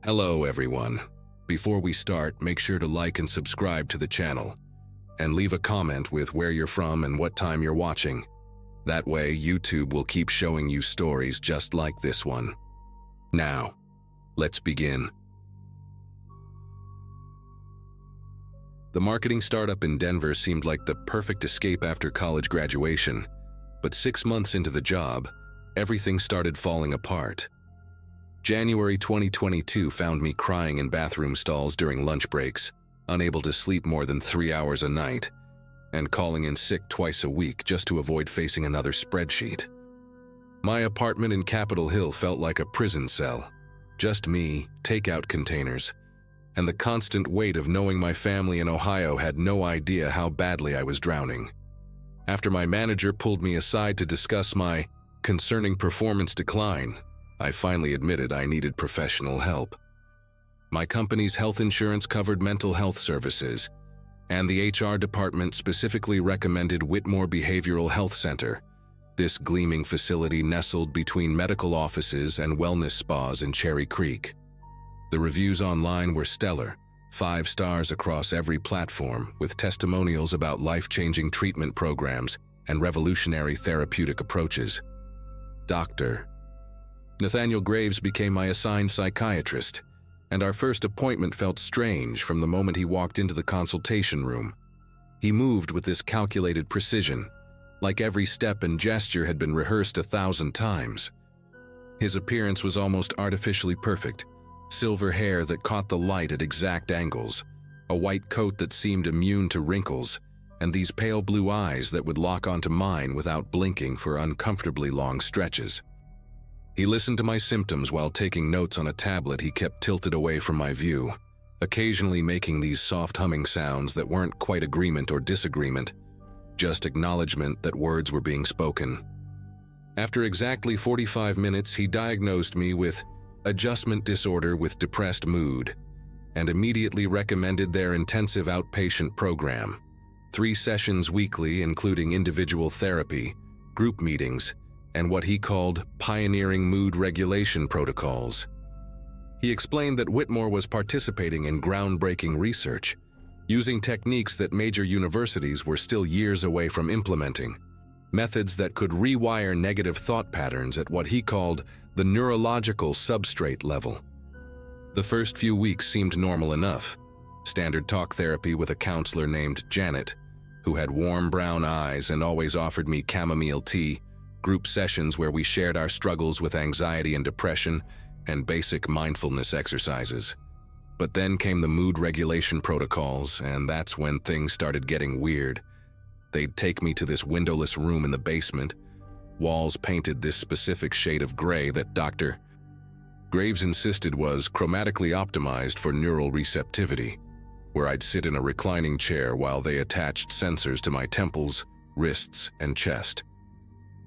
Hello everyone. Before we start, make sure to like and subscribe to the channel, and leave a comment with where you're from and what time you're watching. That way, YouTube will keep showing you stories just like this one. Now, let's begin. The marketing startup in Denver seemed like the perfect escape after college graduation, but 6 months into the job, everything started falling apart. January 2022 found me crying in bathroom stalls during lunch breaks, unable to sleep more than 3 hours a night, and calling in sick twice a week just to avoid facing another spreadsheet. My apartment in Capitol Hill felt like a prison cell. Just me, takeout containers, and the constant weight of knowing my family in Ohio had no idea how badly I was drowning. After my manager pulled me aside to discuss my concerning performance decline, I finally admitted I needed professional help. My company's health insurance covered mental health services, and the HR department specifically recommended Whitmore Behavioral Health Center, this gleaming facility nestled between medical offices and wellness spas in Cherry Creek. The reviews online were stellar, 5 stars across every platform, with testimonials about life-changing treatment programs and revolutionary therapeutic approaches. Dr. Nathaniel Graves became my assigned psychiatrist, and our first appointment felt strange from the moment he walked into the consultation room. He moved with this calculated precision, like every step and gesture had been rehearsed 1,000 times. His appearance was almost artificially perfect, silver hair that caught the light at exact angles, a white coat that seemed immune to wrinkles, and these pale blue eyes that would lock onto mine without blinking for uncomfortably long stretches. He listened to my symptoms while taking notes on a tablet he kept tilted away from my view, occasionally making these soft humming sounds that weren't quite agreement or disagreement, just acknowledgement that words were being spoken. After exactly 45 minutes, he diagnosed me with adjustment disorder with depressed mood, and immediately recommended their intensive outpatient program, 3 sessions weekly including individual therapy, group meetings, and what he called pioneering mood regulation protocols. He explained that Whitmore was participating in groundbreaking research, using techniques that major universities were still years away from implementing, methods that could rewire negative thought patterns at what he called the neurological substrate level. The first few weeks seemed normal enough. Standard talk therapy with a counselor named Janet, who had warm brown eyes and always offered me chamomile tea, group sessions where we shared our struggles with anxiety and depression, and basic mindfulness exercises. But then came the mood regulation protocols, and that's when things started getting weird. They'd take me to this windowless room in the basement, walls painted this specific shade of gray that Dr. Graves insisted was chromatically optimized for neural receptivity, where I'd sit in a reclining chair while they attached sensors to my temples, wrists, and chest.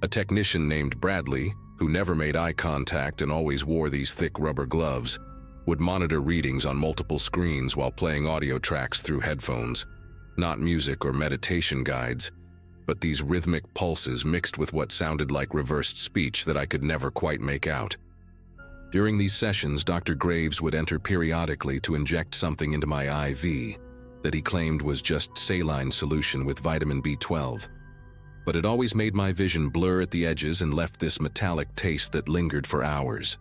A technician named Bradley, who never made eye contact and always wore these thick rubber gloves, would monitor readings on multiple screens while playing audio tracks through headphones. Not music or meditation guides, but these rhythmic pulses mixed with what sounded like reversed speech that I could never quite make out. During these sessions, Dr. Graves would enter periodically to inject something into my IV that he claimed was just saline solution with vitamin B12. But it always made my vision blur at the edges and left this metallic taste that lingered for hours.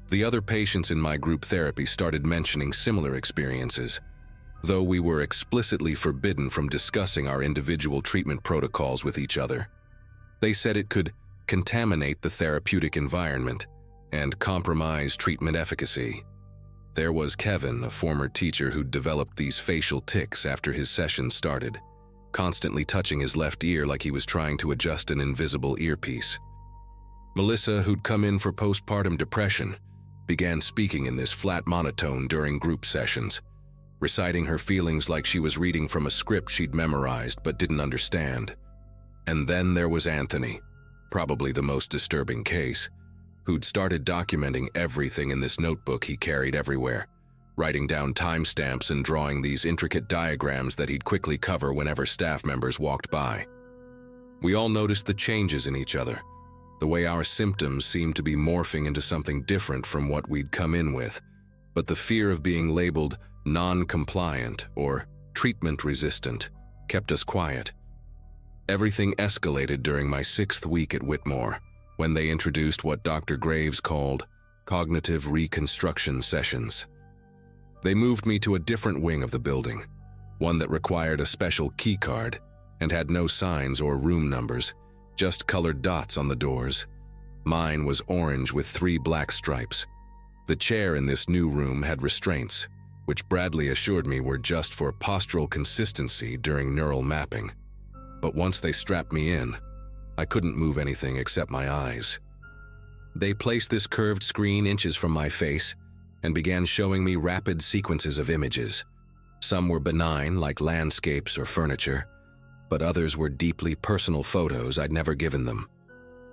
The other patients in my group therapy started mentioning similar experiences, though we were explicitly forbidden from discussing our individual treatment protocols with each other. They said it could contaminate the therapeutic environment and compromise treatment efficacy. There was Kevin, a former teacher who'd developed these facial tics after his session started, constantly touching his left ear like he was trying to adjust an invisible earpiece. Melissa, who'd come in for postpartum depression, began speaking in this flat monotone during group sessions, reciting her feelings like she was reading from a script she'd memorized but didn't understand. And then there was Anthony, probably the most disturbing case, who'd started documenting everything in this notebook he carried everywhere, writing down timestamps and drawing these intricate diagrams that he'd quickly cover whenever staff members walked by. We all noticed the changes in each other, the way our symptoms seemed to be morphing into something different from what we'd come in with, but the fear of being labeled non-compliant or treatment-resistant kept us quiet. Everything escalated during my 6th week at Whitmore, when they introduced what Dr. Graves called cognitive reconstruction sessions. They moved me to a different wing of the building, one that required a special key card and had no signs or room numbers, just colored dots on the doors. Mine was orange with 3 black stripes. The chair in this new room had restraints, which Bradley assured me were just for postural consistency during neural mapping. But once they strapped me in, I couldn't move anything except my eyes. They placed this curved screen inches from my face and began showing me rapid sequences of images. Some were benign, like landscapes or furniture, but others were deeply personal photos I'd never given them.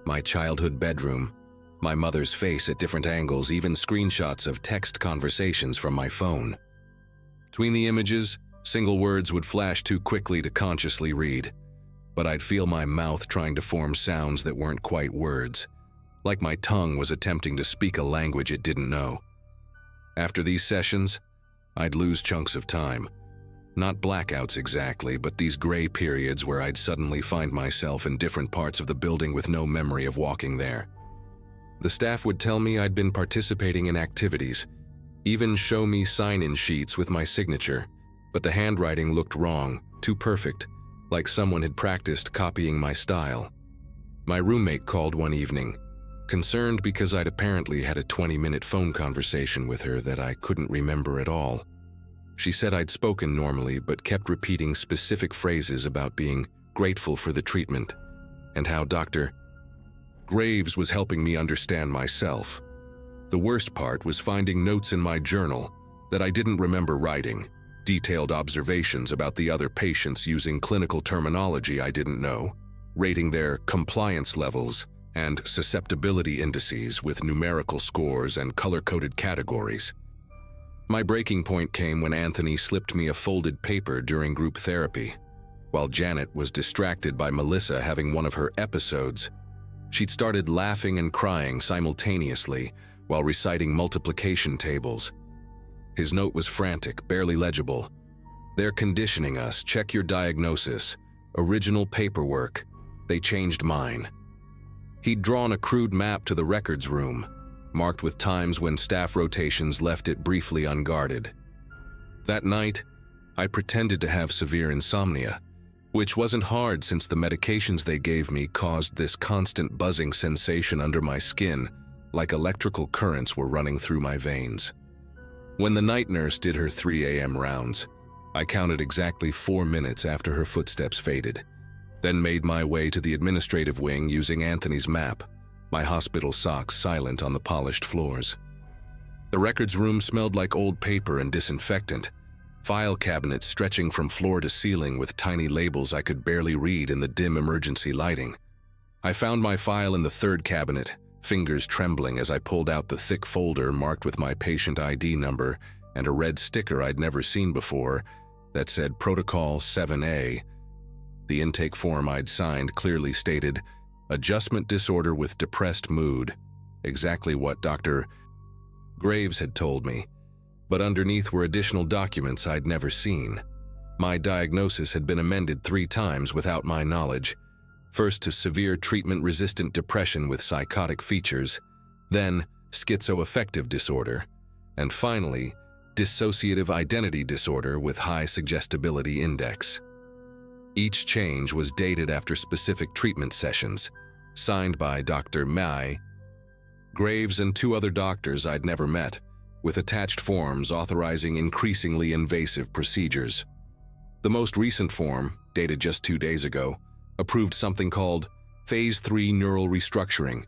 My childhood bedroom, my mother's face at different angles, even screenshots of text conversations from my phone. Between the images, single words would flash too quickly to consciously read, but I'd feel my mouth trying to form sounds that weren't quite words, like my tongue was attempting to speak a language it didn't know. After these sessions, I'd lose chunks of time. Not blackouts exactly, but these gray periods where I'd suddenly find myself in different parts of the building with no memory of walking there. The staff would tell me I'd been participating in activities, even show me sign-in sheets with my signature, but the handwriting looked wrong, too perfect, like someone had practiced copying my style. My roommate called one evening, concerned because I'd apparently had a 20-minute phone conversation with her that I couldn't remember at all. She said I'd spoken normally but kept repeating specific phrases about being grateful for the treatment and how Dr. Graves was helping me understand myself. The worst part was finding notes in my journal that I didn't remember writing, detailed observations about the other patients using clinical terminology I didn't know, rating their compliance levels and susceptibility indices with numerical scores and color-coded categories. My breaking point came when Anthony slipped me a folded paper during group therapy. While Janet was distracted by Melissa having one of her episodes, she'd started laughing and crying simultaneously while reciting multiplication tables. His note was frantic, barely legible. "They're conditioning us. Check your diagnosis. Original paperwork. They changed mine." He'd drawn a crude map to the records room, marked with times when staff rotations left it briefly unguarded. That night, I pretended to have severe insomnia, which wasn't hard since the medications they gave me caused this constant buzzing sensation under my skin, like electrical currents were running through my veins. When the night nurse did her 3 a.m. rounds, I counted exactly 4 minutes after her footsteps faded, then made my way to the administrative wing using Anthony's map, my hospital socks silent on the polished floors. The records room smelled like old paper and disinfectant, file cabinets stretching from floor to ceiling with tiny labels I could barely read in the dim emergency lighting. I found my file in the 3rd cabinet, fingers trembling as I pulled out the thick folder marked with my patient ID number and a red sticker I'd never seen before that said Protocol 7A. The intake form I'd signed clearly stated, "Adjustment disorder with depressed mood," exactly what Dr. Graves had told me, but underneath were additional documents I'd never seen. My diagnosis had been amended 3 times without my knowledge, first to severe treatment-resistant depression with psychotic features, then schizoaffective disorder, and finally, dissociative identity disorder with high suggestibility index. Each change was dated after specific treatment sessions, signed by Dr. Mai, Graves and 2 other doctors I'd never met, with attached forms authorizing increasingly invasive procedures. The most recent form, dated just 2 days ago, approved something called Phase 3 neural restructuring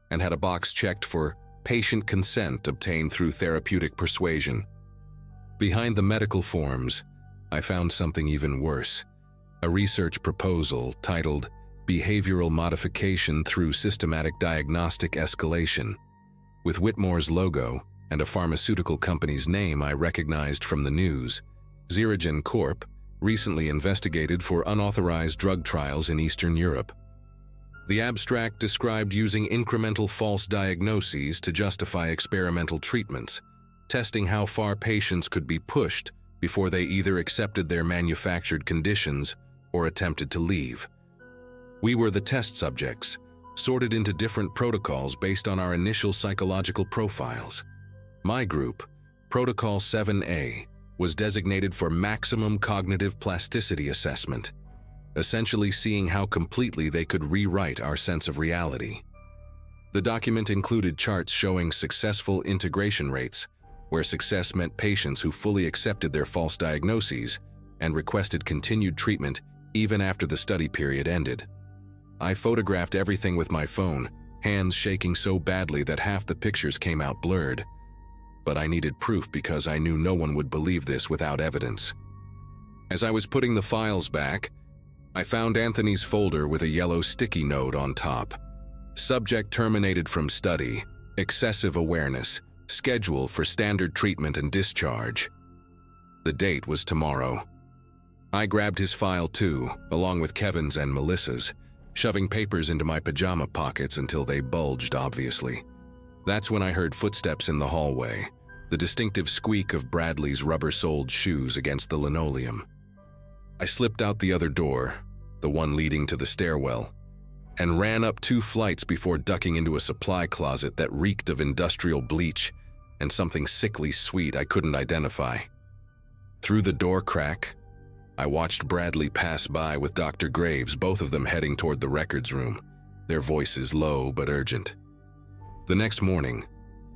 and had a box checked for patient consent obtained through therapeutic persuasion. Behind the medical forms, I found something even worse. A research proposal titled Behavioral Modification Through Systematic Diagnostic Escalation, with Whitmore's logo and a pharmaceutical company's name I recognized from the news. Xerogen Corp. Recently investigated for unauthorized drug trials in Eastern Europe. The abstract described using incremental false diagnoses to justify experimental treatments, testing how far patients could be pushed before they either accepted their manufactured conditions or attempted to leave. We were the test subjects, sorted into different protocols based on our initial psychological profiles. My group, Protocol 7A, was designated for maximum cognitive plasticity assessment, essentially seeing how completely they could rewrite our sense of reality. The document included charts showing successful integration rates, where success meant patients who fully accepted their false diagnoses and requested continued treatment even after the study period ended. I photographed everything with my phone, hands shaking so badly that half the pictures came out blurred. But I needed proof because I knew no one would believe this without evidence. As I was putting the files back, I found Anthony's folder with a yellow sticky note on top. Subject terminated from study, excessive awareness, schedule for standard treatment and discharge. The date was tomorrow. I grabbed his file too, along with Kevin's and Melissa's, shoving papers into my pajama pockets until they bulged obviously. That's when I heard footsteps in the hallway, the distinctive squeak of Bradley's rubber-soled shoes against the linoleum. I slipped out the other door, the one leading to the stairwell, and ran up 2 flights before ducking into a supply closet that reeked of industrial bleach and something sickly sweet I couldn't identify. Through the door crack, I watched Bradley pass by with Dr. Graves, both of them heading toward the records room, their voices low but urgent. The next morning,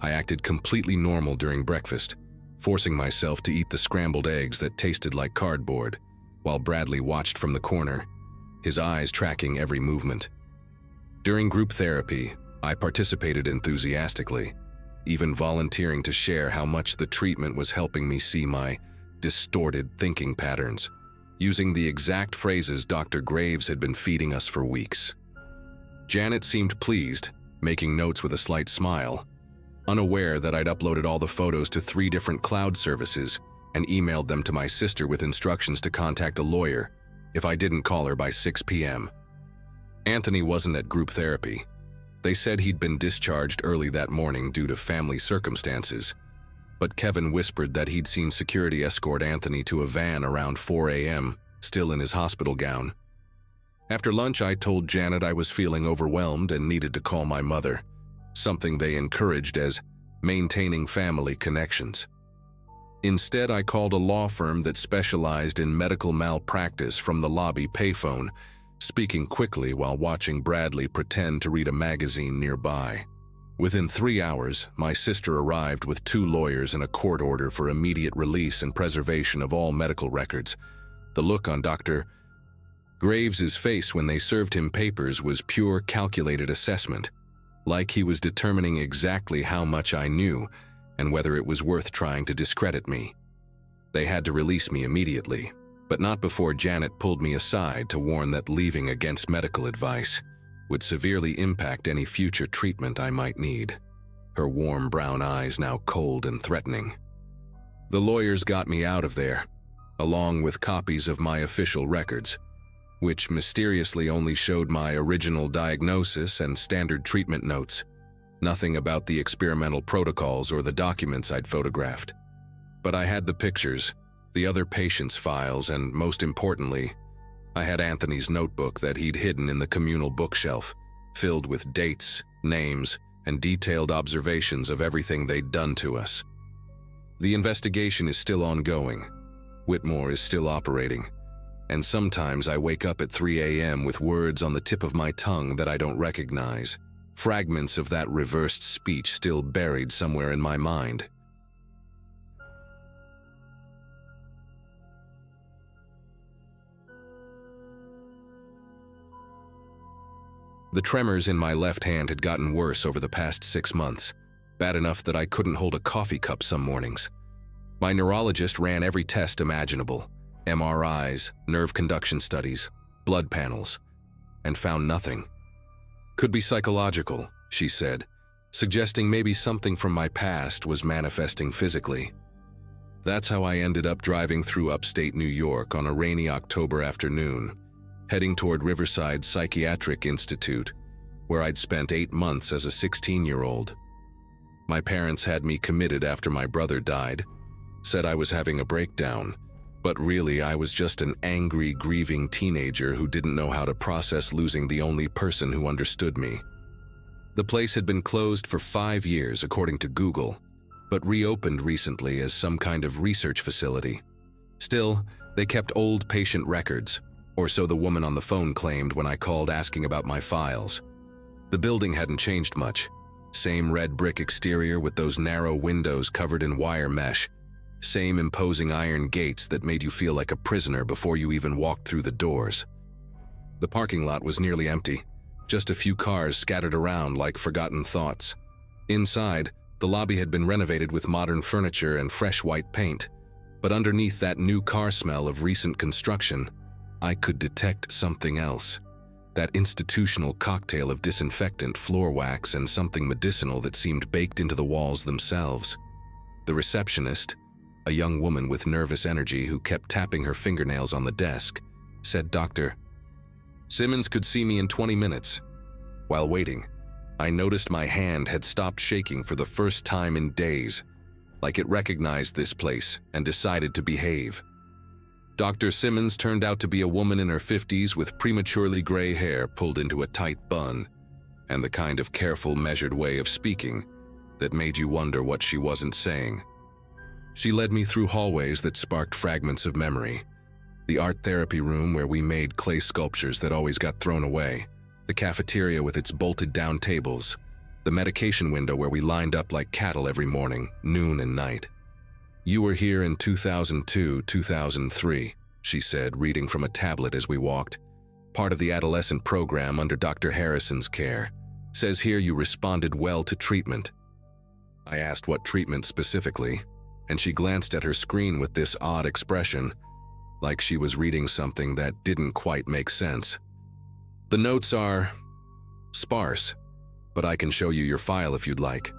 I acted completely normal during breakfast, forcing myself to eat the scrambled eggs that tasted like cardboard, while Bradley watched from the corner, his eyes tracking every movement. During group therapy, I participated enthusiastically, even volunteering to share how much the treatment was helping me see my distorted thinking patterns, using the exact phrases Dr. Graves had been feeding us for weeks. Janet seemed pleased, making notes with a slight smile, unaware that I'd uploaded all the photos to 3 different cloud services and emailed them to my sister with instructions to contact a lawyer if I didn't call her by 6 p.m. Anthony wasn't at group therapy. They said he'd been discharged early that morning due to family circumstances, but Kevin whispered that he'd seen security escort Anthony to a van around 4 a.m., still in his hospital gown. After lunch, I told Janet I was feeling overwhelmed and needed to call my mother, something they encouraged as maintaining family connections. Instead, I called a law firm that specialized in medical malpractice from the lobby payphone, speaking quickly while watching Bradley pretend to read a magazine nearby. Within 3 hours, my sister arrived with 2 lawyers and a court order for immediate release and preservation of all medical records. The look on Dr. Graves's face when they served him papers was pure calculated assessment, like he was determining exactly how much I knew and whether it was worth trying to discredit me. They had to release me immediately, but not before Janet pulled me aside to warn that leaving against medical advice would severely impact any future treatment I might need, her warm brown eyes now cold and threatening. The lawyers got me out of there, along with copies of my official records, which mysteriously only showed my original diagnosis and standard treatment notes, nothing about the experimental protocols or the documents I'd photographed. But I had the pictures, the other patients' files, and most importantly, I had Anthony's notebook that he'd hidden in the communal bookshelf, filled with dates, names, and detailed observations of everything they'd done to us. The investigation is still ongoing. Whitmore is still operating, and sometimes I wake up at 3 a.m. with words on the tip of my tongue that I don't recognize, fragments of that reversed speech still buried somewhere in my mind. The tremors in my left hand had gotten worse over the past 6 months, bad enough that I couldn't hold a coffee cup some mornings. My neurologist ran every test imaginable, MRIs, nerve conduction studies, blood panels, and found nothing. Could be psychological, she said, suggesting maybe something from my past was manifesting physically. That's how I ended up driving through upstate New York on a rainy October afternoon, heading toward Riverside Psychiatric Institute, where I'd spent 8 months as a 16-year-old. My parents had me committed after my brother died, said I was having a breakdown, but really I was just an angry, grieving teenager who didn't know how to process losing the only person who understood me. The place had been closed for 5 years, according to Google, but reopened recently as some kind of research facility. Still, they kept old patient records, or so the woman on the phone claimed when I called asking about my files. The building hadn't changed much. Same red brick exterior with those narrow windows covered in wire mesh. Same imposing iron gates that made you feel like a prisoner before you even walked through the doors. The parking lot was nearly empty, just a few cars scattered around like forgotten thoughts. Inside, the lobby had been renovated with modern furniture and fresh white paint, but underneath that new car smell of recent construction, I could detect something else. That institutional cocktail of disinfectant, floor wax, and something medicinal that seemed baked into the walls themselves. The receptionist, a young woman with nervous energy who kept tapping her fingernails on the desk, said Dr. Simmons could see me in 20 minutes. While waiting, I noticed my hand had stopped shaking for the first time in days, like it recognized this place and decided to behave. Dr. Simmons turned out to be a woman in her 50s with prematurely gray hair pulled into a tight bun, and the kind of careful, measured way of speaking that made you wonder what she wasn't saying. She led me through hallways that sparked fragments of memory. The art therapy room where we made clay sculptures that always got thrown away, the cafeteria with its bolted-down tables, the medication window where we lined up like cattle every morning, noon and night. "You were here in 2002, 2003, she said, reading from a tablet as we walked. "Part of the adolescent program under Dr. Harrison's care. Says here you responded well to treatment." I asked what treatment specifically, and she glanced at her screen with this odd expression, like she was reading something that didn't quite make sense. "The notes are sparse, but I can show you your file if you'd like.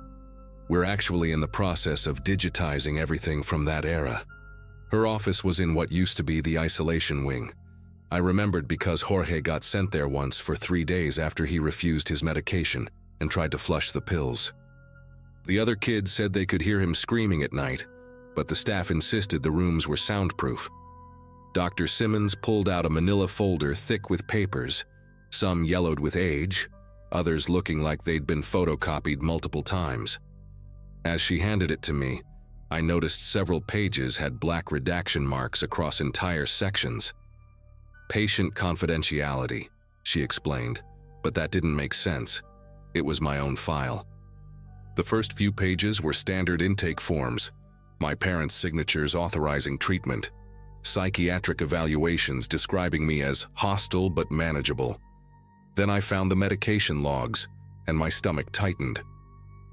We're actually in the process of digitizing everything from that era." Her office was in what used to be the isolation wing. I remembered because Jorge got sent there once for 3 days after he refused his medication and tried to flush the pills. The other kids said they could hear him screaming at night, but the staff insisted the rooms were soundproof. Dr. Simmons pulled out a manila folder thick with papers, some yellowed with age, others looking like they'd been photocopied multiple times. As she handed it to me, I noticed several pages had black redaction marks across entire sections. "Patient confidentiality," she explained, but that didn't make sense. It was my own file. The first few pages were standard intake forms, my parents' signatures authorizing treatment, psychiatric evaluations describing me as hostile but manageable. Then I found the medication logs, and my stomach tightened.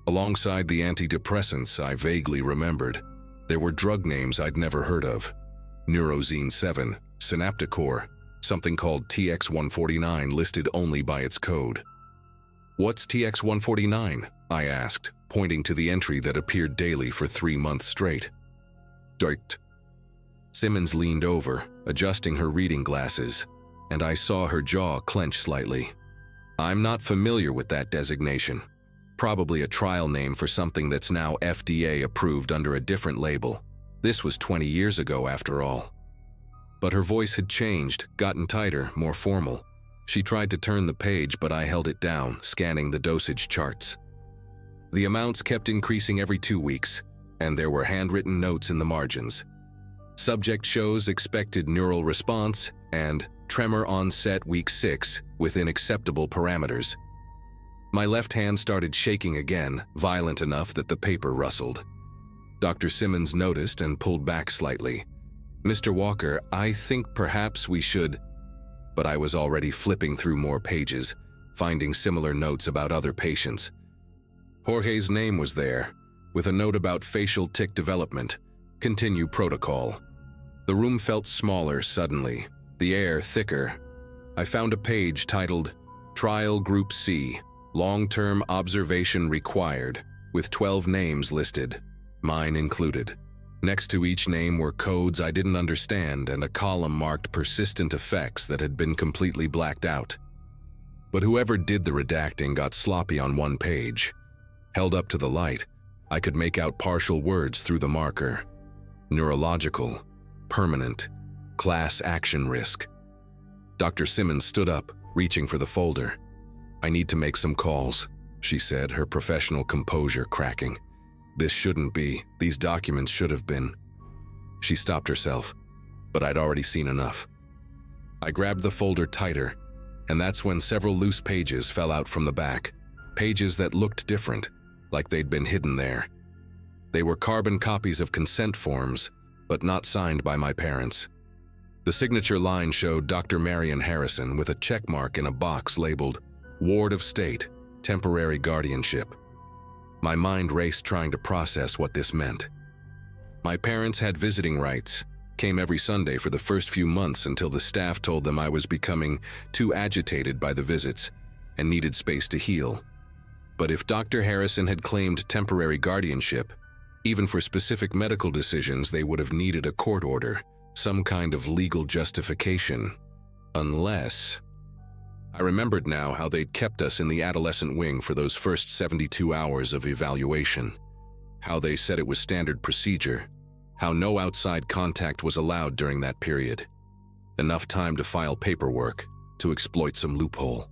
Alongside the antidepressants I vaguely remembered, there were drug names I'd never heard of. Neurozine 7, Synapticor, something called TX-149 listed only by its code. "What's TX-149?" I asked, pointing to the entry that appeared daily for 3 months straight. "Dirt." Simmons leaned over, adjusting her reading glasses, and I saw her jaw clench slightly. "I'm not familiar with that designation. Probably a trial name for something that's now FDA approved under a different label. This was 20 years ago, after all." But her voice had changed, gotten tighter, more formal. She tried to turn the page, but I held it down, scanning the dosage charts. The amounts kept increasing every 2 weeks, and there were handwritten notes in the margins. Subject shows expected neural response and tremor onset week 6 within acceptable parameters. My left hand started shaking again, violent enough that the paper rustled. Dr. Simmons noticed and pulled back slightly. "Mr. Walker, I think perhaps we should—" But I was already flipping through more pages, finding similar notes about other patients. Jorge's name was there, with a note about facial tic development. "Continue protocol." The room felt smaller suddenly, the air thicker. I found a page titled Trial Group C, Long-Term Observation Required, with 12 names listed, mine included. Next to each name were codes I didn't understand and a column marked persistent effects that had been completely blacked out. But whoever did the redacting got sloppy on one page. Held up to the light, I could make out partial words through the marker. Neurological, permanent, class action risk. Dr. Simmons stood up, reaching for the folder. "I need to make some calls," she said, her professional composure cracking. "This shouldn't be. These documents should have been." She stopped herself, but I'd already seen enough. I grabbed the folder tighter, and that's when several loose pages fell out from the back. Pages that looked different, like they'd been hidden there. They were carbon copies of consent forms, but not signed by my parents. The signature line showed Dr. Marion Harrison with a check mark in a box labeled Ward of State, Temporary Guardianship. My mind raced trying to process what this meant. My parents had visiting rights, came every Sunday for the first few months until the staff told them I was becoming too agitated by the visits and needed space to heal. But if Dr. Harrison had claimed temporary guardianship, even for specific medical decisions, they would have needed a court order, some kind of legal justification. Unless... I remembered now how they'd kept us in the adolescent wing for those first 72 hours of evaluation. How they said it was standard procedure. How no outside contact was allowed during that period. Enough time to file paperwork, to exploit some loophole.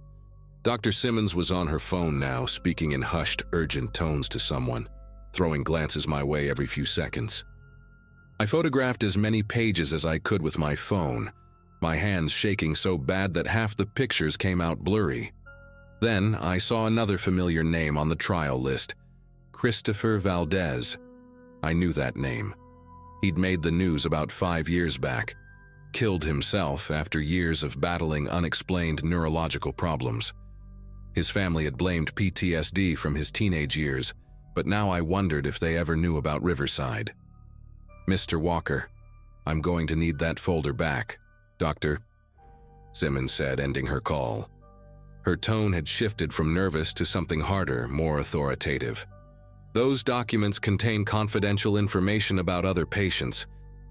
Dr. Simmons was on her phone now, speaking in hushed, urgent tones to someone, throwing glances my way every few seconds. I photographed as many pages as I could with my phone, my hands shaking so bad that half the pictures came out blurry. Then I saw another familiar name on the trial list, Christopher Valdez. I knew that name. He'd made the news about 5 years back, killed himself after years of battling unexplained neurological problems. His family had blamed PTSD from his teenage years, but now I wondered if they ever knew about Riverside. "Mr. Walker, I'm going to need that folder back, Dr. Simmons said, ending her call. Her tone had shifted from nervous to something harder, more authoritative. "Those documents contain confidential information about other patients.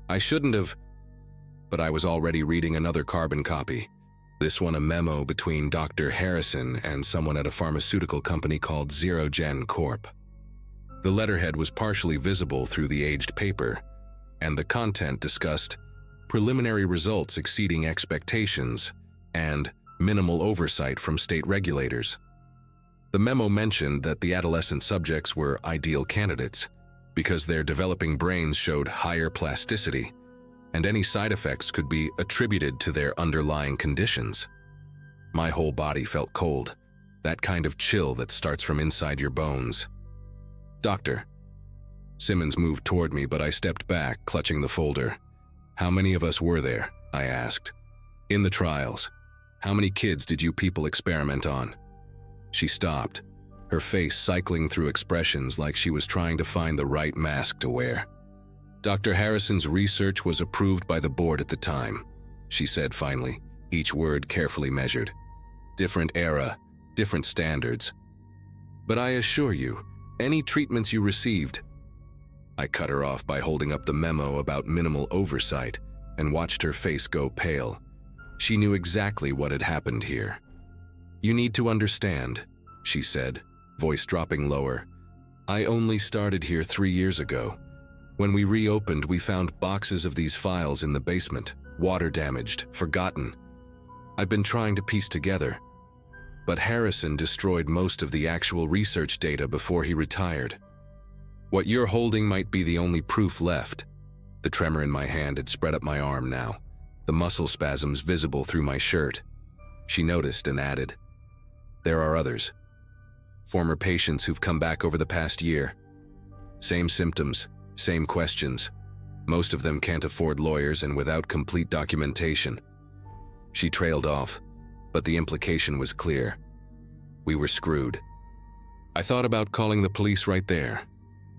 I shouldn't have..." But I was already reading another carbon copy. This one a memo between Dr. Harrison and someone at a pharmaceutical company called ZeroGen Corp. The letterhead was partially visible through the aged paper, and the content discussed preliminary results exceeding expectations and minimal oversight from state regulators. The memo mentioned that the adolescent subjects were ideal candidates because their developing brains showed higher plasticity, and any side effects could be attributed to their underlying conditions. My whole body felt cold, that kind of chill that starts from inside your bones. "Doctor." Simmons moved toward me, but I stepped back, clutching the folder. "How many of us were there?" I asked. "In the trials, how many kids did you people experiment on?" She stopped, her face cycling through expressions like she was trying to find the right mask to wear. "Dr. Harrison's research was approved by the board at the time," she said finally, each word carefully measured. "Different era, different standards. But I assure you, any treatments you received..." I cut her off by holding up the memo about minimal oversight and watched her face go pale. She knew exactly what had happened here. "You need to understand," she said, voice dropping lower. "I only started here 3 years ago. When we reopened, we found boxes of these files in the basement, water-damaged, forgotten. I've been trying to piece together. But Harrison destroyed most of the actual research data before he retired. What you're holding might be the only proof left." The tremor in my hand had spread up my arm now, the muscle spasms visible through my shirt. She noticed and added, "There are others. Former patients who've come back over the past year. Same symptoms, same questions. Most of them can't afford lawyers and without complete documentation." She trailed off, but the implication was clear. We were screwed. I thought about calling the police right there.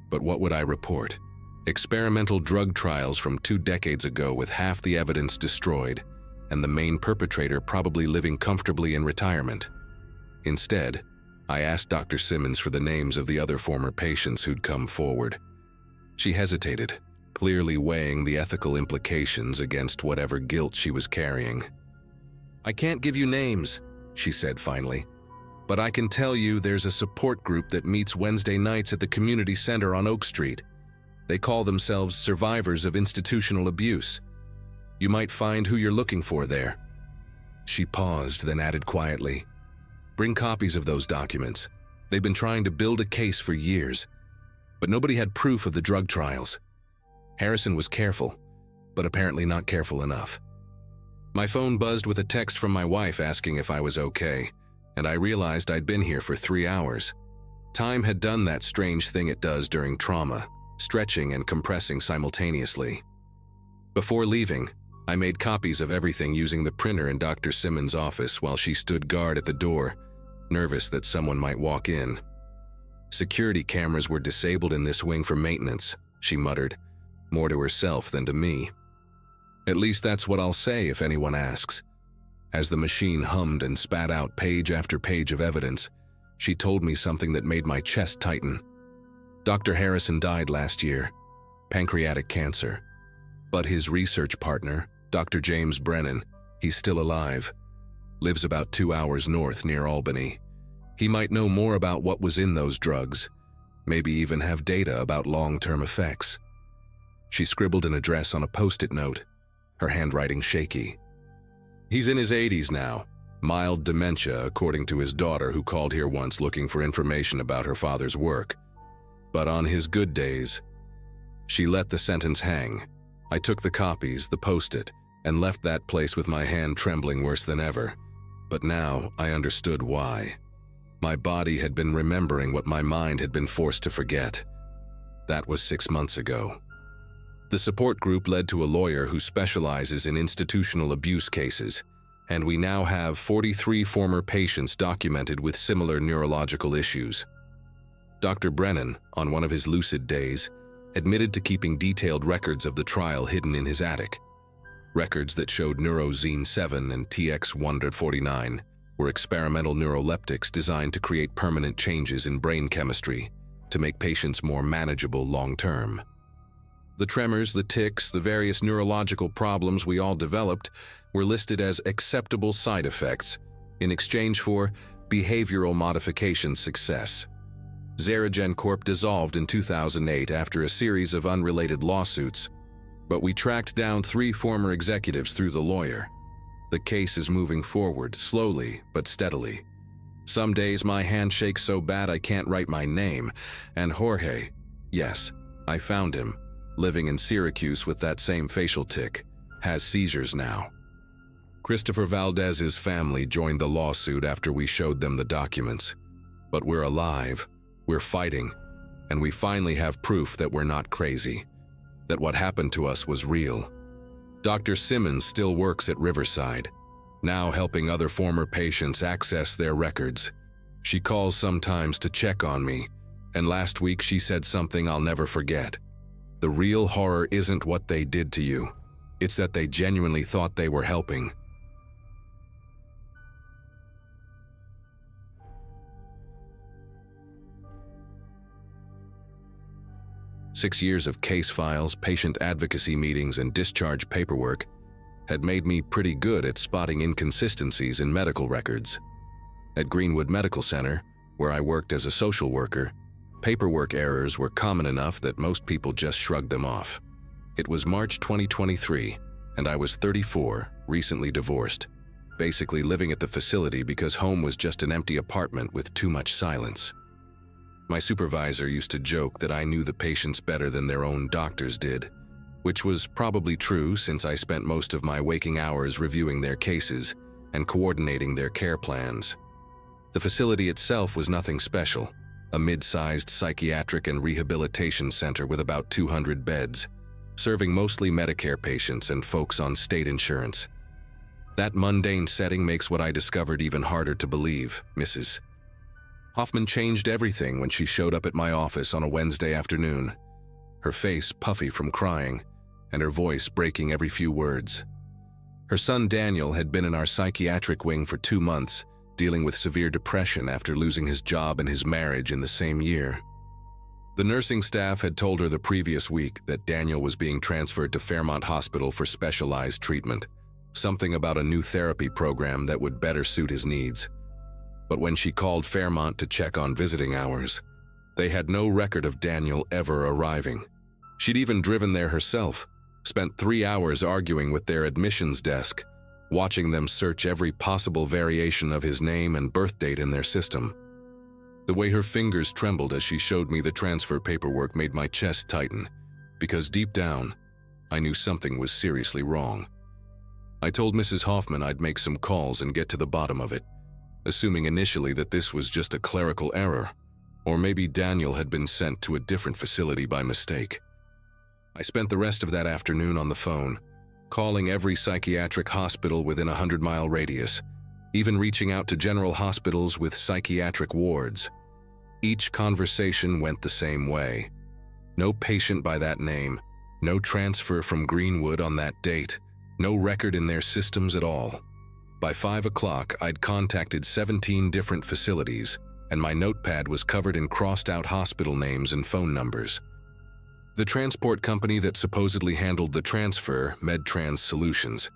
But what would I report? Experimental drug trials from 2 decades ago with half the evidence destroyed, and the main perpetrator probably living comfortably in retirement. Instead, I asked Dr. Simmons for the names of the other former patients who'd come forward. She hesitated, clearly weighing the ethical implications against whatever guilt she was carrying. "I can't give you names," she said finally. But I can tell you there's a support group that meets Wednesday nights at the community center on Oak Street. They call themselves Survivors of Institutional Abuse. You might find who you're looking for there." She paused, then added quietly, "Bring copies of those documents. They've been trying to build a case for years, but nobody had proof of the drug trials. Harrison was careful, but apparently not careful enough." My phone buzzed with a text from my wife asking if I was okay, and I realized I'd been here for 3 hours. Time had done that strange thing it does during trauma, stretching and compressing simultaneously. Before leaving, I made copies of everything using the printer in Dr. Simmons' office while she stood guard at the door, nervous that someone might walk in. "Security cameras were disabled in this wing for maintenance," she muttered, more to herself than to me. "At least that's what I'll say if anyone asks." As the machine hummed and spat out page after page of evidence, she told me something that made my chest tighten. Dr. Harrison died last year, pancreatic cancer. But his research partner, Dr. James Brennan, he's still alive, lives about 2 hours north near Albany. He might know more about what was in those drugs, maybe even have data about long-term effects. She scribbled an address on a post-it note, her handwriting shaky. "He's in his 80s now, mild dementia according to his daughter who called here once looking for information about her father's work. But on his good days..." She let the sentence hang. I took the copies, the post-it, and left that place with my hand trembling worse than ever. But now I understood why. My body had been remembering what my mind had been forced to forget. That was 6 months ago. The support group led to a lawyer who specializes in institutional abuse cases, and we now have 43 former patients documented with similar neurological issues. Dr. Brennan, on one of his lucid days, admitted to keeping detailed records of the trial hidden in his attic. Records that showed Neurozine 7 and TX149 were experimental neuroleptics designed to create permanent changes in brain chemistry to make patients more manageable long-term. The tremors, the tics, the various neurological problems we all developed were listed as acceptable side effects in exchange for behavioral modification success. Xerigen Corp dissolved in 2008 after a series of unrelated lawsuits, but we tracked down 3 former executives through the lawyer. The case is moving forward, slowly but steadily. Some days my hand shakes so bad I can't write my name, and Jorge, yes, I found him, living in Syracuse with that same facial tic, has seizures now. Christopher Valdez's family joined the lawsuit after we showed them the documents. But we're alive, we're fighting, and we finally have proof that we're not crazy, that what happened to us was real. Dr. Simmons still works at Riverside, now helping other former patients access their records. She calls sometimes to check on me, and last week she said something I'll never forget. The real horror isn't what they did to you. It's that they genuinely thought they were helping. Six years of case files, patient advocacy meetings, and discharge paperwork had made me pretty good at spotting inconsistencies in medical records. At Greenwood Medical Center, where I worked as a social worker, paperwork errors were common enough that most people just shrugged them off. It was March 2023, and I was 34, recently divorced, basically living at the facility because home was just an empty apartment with too much silence. My supervisor used to joke that I knew the patients better than their own doctors did, which was probably true since I spent most of my waking hours reviewing their cases and coordinating their care plans. The facility itself was nothing special, a mid-sized psychiatric and rehabilitation center with about 200 beds, serving mostly Medicare patients and folks on state insurance. That mundane setting makes what I discovered even harder to believe, Mrs. Hoffman changed everything when she showed up at my office on a Wednesday afternoon, her face puffy from crying, and her voice breaking every few words. Her son Daniel had been in our psychiatric wing for 2 months, dealing with severe depression after losing his job and his marriage in the same year. The nursing staff had told her the previous week that Daniel was being transferred to Fairmont Hospital for specialized treatment, something about a new therapy program that would better suit his needs. But when she called Fairmont to check on visiting hours, they had no record of Daniel ever arriving. She'd even driven there herself, spent 3 hours arguing with their admissions desk, watching them search every possible variation of his name and birth date in their system. The way her fingers trembled as she showed me the transfer paperwork made my chest tighten, because deep down, I knew something was seriously wrong. I told Mrs. Hoffman I'd make some calls and get to the bottom of it, assuming initially that this was just a clerical error, or maybe Daniel had been sent to a different facility by mistake. I spent the rest of that afternoon on the phone, calling every psychiatric hospital within a 100-mile radius, even reaching out to general hospitals with psychiatric wards. Each conversation went the same way. No patient by that name, no transfer from Greenwood on that date, no record in their systems at all. By 5 o'clock, I'd contacted 17 different facilities, and my notepad was covered in crossed-out hospital names and phone numbers. The transport company that supposedly handled the transfer, MedTrans Solutions,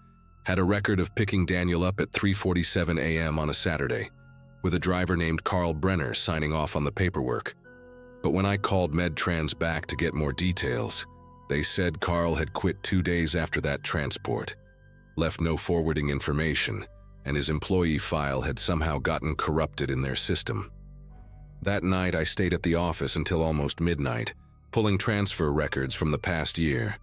had a record of picking Daniel up at 3:47 a.m. on a Saturday, with a driver named Carl Brenner signing off on the paperwork. But when I called MedTrans back to get more details, they said Carl had quit 2 days after that transport, left no forwarding information, and his employee file had somehow gotten corrupted in their system. That night, I stayed at the office until almost midnight, pulling transfer records from the past year.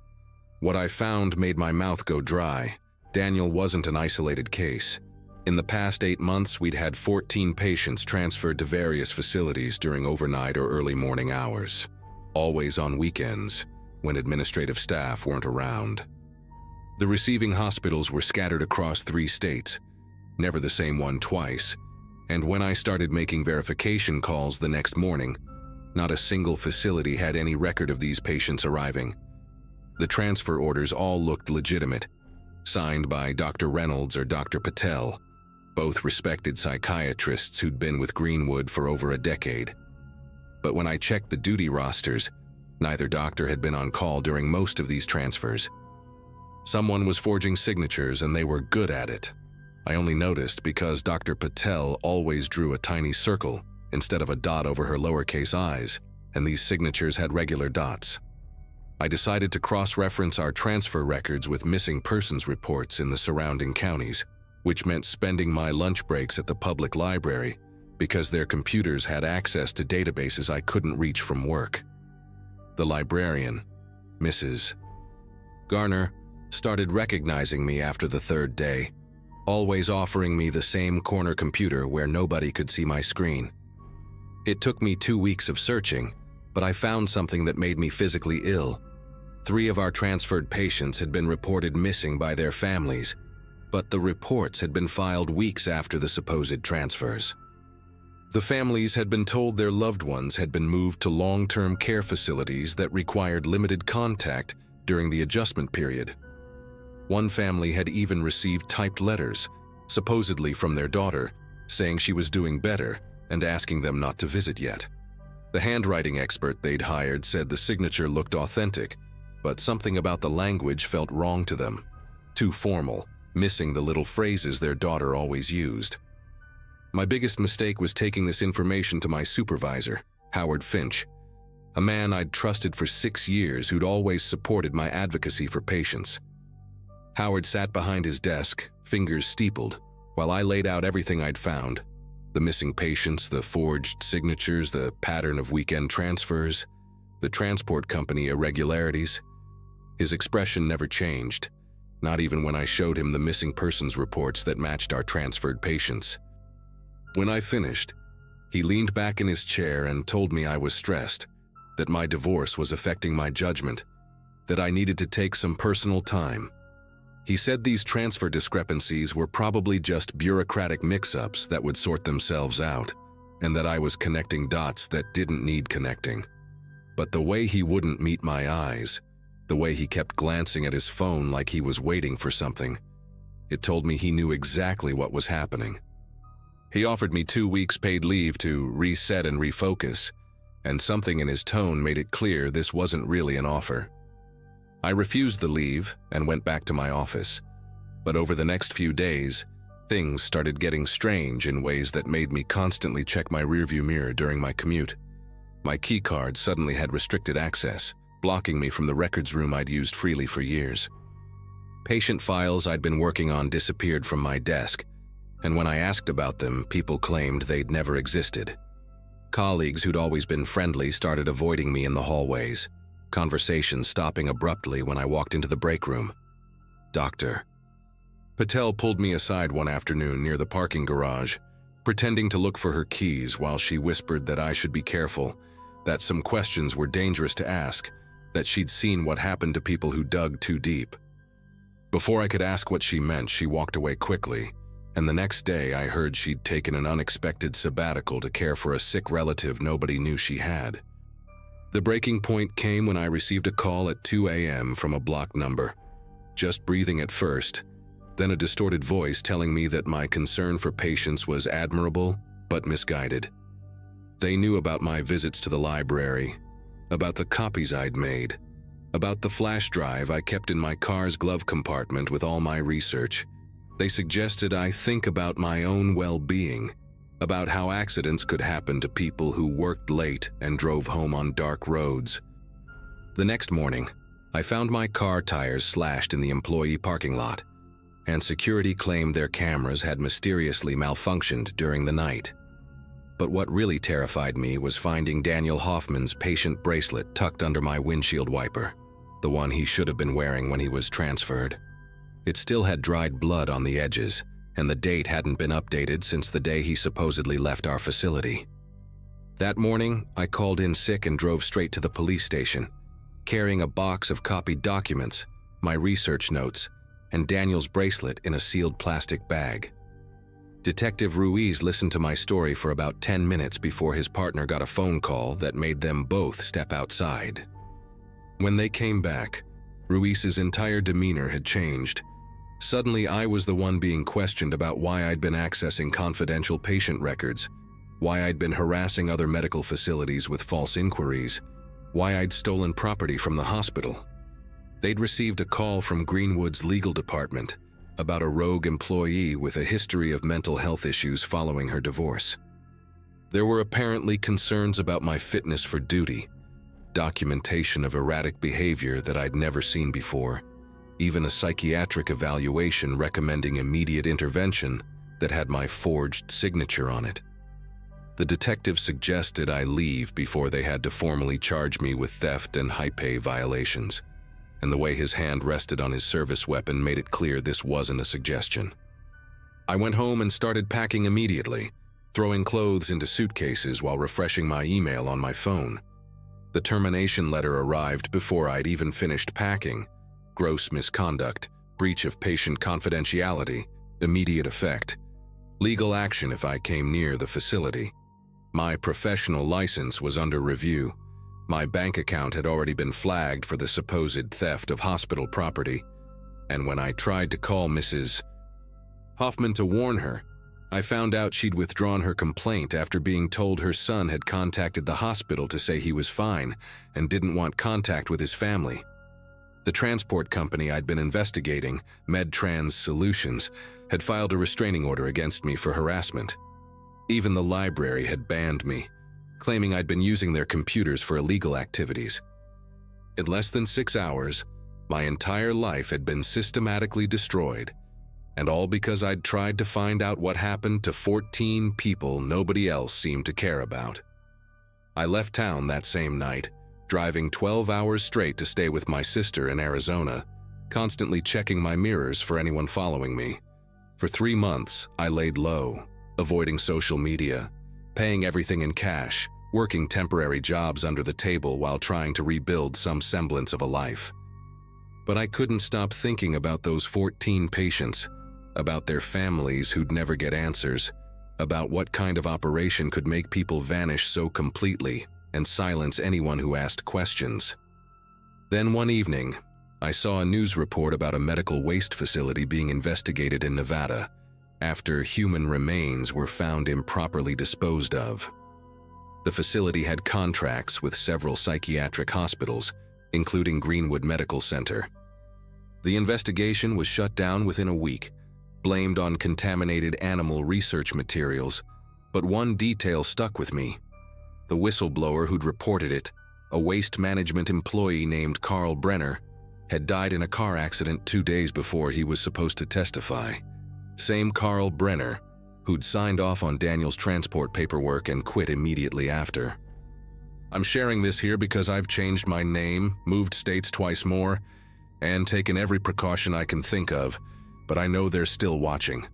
What I found made my mouth go dry. Daniel wasn't an isolated case. In the past 8 months, we'd had 14 patients transferred to various facilities during overnight or early morning hours, always on weekends, when administrative staff weren't around. The receiving hospitals were scattered across 3 states, never the same one twice, and when I started making verification calls the next morning, not a single facility had any record of these patients arriving. The transfer orders all looked legitimate, signed by Dr. Reynolds or Dr. Patel, both respected psychiatrists who'd been with Greenwood for over a decade. But when I checked the duty rosters, neither doctor had been on call during most of these transfers. Someone was forging signatures and they were good at it. I only noticed because Dr. Patel always drew a tiny circle instead of a dot over her lowercase i's, and these signatures had regular dots. I decided to cross-reference our transfer records with missing persons reports in the surrounding counties, which meant spending my lunch breaks at the public library because their computers had access to databases I couldn't reach from work. The librarian, Mrs. Garner, started recognizing me after the 3rd day, always offering me the same corner computer where nobody could see my screen. It took me 2 weeks of searching, but I found something that made me physically ill. 3 of our transferred patients had been reported missing by their families, but the reports had been filed weeks after the supposed transfers. The families had been told their loved ones had been moved to long-term care facilities that required limited contact during the adjustment period. One family had even received typed letters, supposedly from their daughter, saying she was doing better and asking them not to visit yet. The handwriting expert they'd hired said the signature looked authentic, but something about the language felt wrong to them, too formal, missing the little phrases their daughter always used. My biggest mistake was taking this information to my supervisor, Howard Finch, a man I'd trusted for 6 years who'd always supported my advocacy for patients. Howard sat behind his desk, fingers steepled, while I laid out everything I'd found: the missing patients, the forged signatures, the pattern of weekend transfers, the transport company irregularities. His expression never changed, not even when I showed him the missing persons reports that matched our transferred patients. When I finished, he leaned back in his chair and told me I was stressed, that my divorce was affecting my judgment, that I needed to take some personal time. He said these transfer discrepancies were probably just bureaucratic mix-ups that would sort themselves out, and that I was connecting dots that didn't need connecting. But the way he wouldn't meet my eyes, the way he kept glancing at his phone like he was waiting for something, it told me he knew exactly what was happening. He offered me 2 weeks paid leave to reset and refocus, and something in his tone made it clear this wasn't really an offer. I refused the leave and went back to my office, but over the next few days, Things started getting strange in ways that made me constantly check my rearview mirror during my commute. My keycard suddenly had restricted access, blocking me from the records room I'd used freely for years. Patient files I'd been working on disappeared from my desk, and when I asked about them, people claimed they'd never existed. Colleagues who'd always been friendly started avoiding me in the hallways, conversations stopping abruptly when I walked into the break room. Doctor. Patel pulled me aside one afternoon near the parking garage, pretending to look for her keys while she whispered that I should be careful, that some questions were dangerous to ask, that she'd seen what happened to people who dug too deep. Before I could ask what she meant, she walked away quickly, and the next day I heard she'd taken an unexpected sabbatical to care for a sick relative nobody knew she had. The breaking point came when I received a call at 2 a.m. from a blocked number. Just breathing at first, then a distorted voice telling me that my concern for patients was admirable but misguided. They knew about my visits to the library, about the copies I'd made, about the flash drive I kept in my car's glove compartment with all my research. They suggested I think about my own well-being, about how accidents could happen to people who worked late and drove home on dark roads. The next morning, I found my car tires slashed in the employee parking lot, and security claimed their cameras had mysteriously malfunctioned during the night. But what really terrified me was finding Daniel Hoffman's patient bracelet tucked under my windshield wiper, the one he should have been wearing when he was transferred. It still had dried blood on the edges, and the date hadn't been updated since the day he supposedly left our facility. That morning, I called in sick and drove straight to the police station, carrying a box of copied documents, my research notes, and Daniel's bracelet in a sealed plastic bag. Detective Ruiz listened to my story for about 10 minutes before his partner got a phone call that made them both step outside. When they came back, Ruiz's entire demeanor had changed. Suddenly, I was the one being questioned about why I'd been accessing confidential patient records, why I'd been harassing other medical facilities with false inquiries, why I'd stolen property from the hospital. They'd received a call from Greenwood's legal department about a rogue employee with a history of mental health issues following her divorce. There were apparently concerns about my fitness for duty, documentation of erratic behavior that I'd never seen before, even a psychiatric evaluation recommending immediate intervention that had my forged signature on it. The detective suggested I leave before they had to formally charge me with theft and high-pay violations, and the way his hand rested on his service weapon made it clear this wasn't a suggestion. I went home and started packing immediately, throwing clothes into suitcases while refreshing my email on my phone. The termination letter arrived before I'd even finished packing. Gross misconduct, breach of patient confidentiality, immediate effect, legal action if I came near the facility. My professional license was under review. My bank account had already been flagged for the supposed theft of hospital property, and when I tried to call Mrs. Hoffman to warn her, I found out she'd withdrawn her complaint after being told her son had contacted the hospital to say he was fine and didn't want contact with his family. The transport company I'd been investigating, MedTrans Solutions, had filed a restraining order against me for harassment. Even the library had banned me, claiming I'd been using their computers for illegal activities. In less than 6 hours, my entire life had been systematically destroyed, and all because I'd tried to find out what happened to 14 people nobody else seemed to care about. I left town that same night, driving 12 hours straight to stay with my sister in Arizona, constantly checking my mirrors for anyone following me. For 3 months, I laid low, avoiding social media, paying everything in cash, working temporary jobs under the table while trying to rebuild some semblance of a life. But I couldn't stop thinking about those 14 patients, about their families who'd never get answers, about what kind of operation could make people vanish so completely and silence anyone who asked questions. Then one evening, I saw a news report about a medical waste facility being investigated in Nevada after human remains were found improperly disposed of. The facility had contracts with several psychiatric hospitals, including Greenwood Medical Center. The investigation was shut down within a week, blamed on contaminated animal research materials, but one detail stuck with me. The whistleblower who'd reported it, a waste management employee named Carl Brenner, had died in a car accident 2 days before he was supposed to testify. Same Carl Brenner who'd signed off on Daniel's transport paperwork and quit immediately after. I'm sharing this here because I've changed my name, moved states twice more, and taken every precaution I can think of, but I know they're still watching.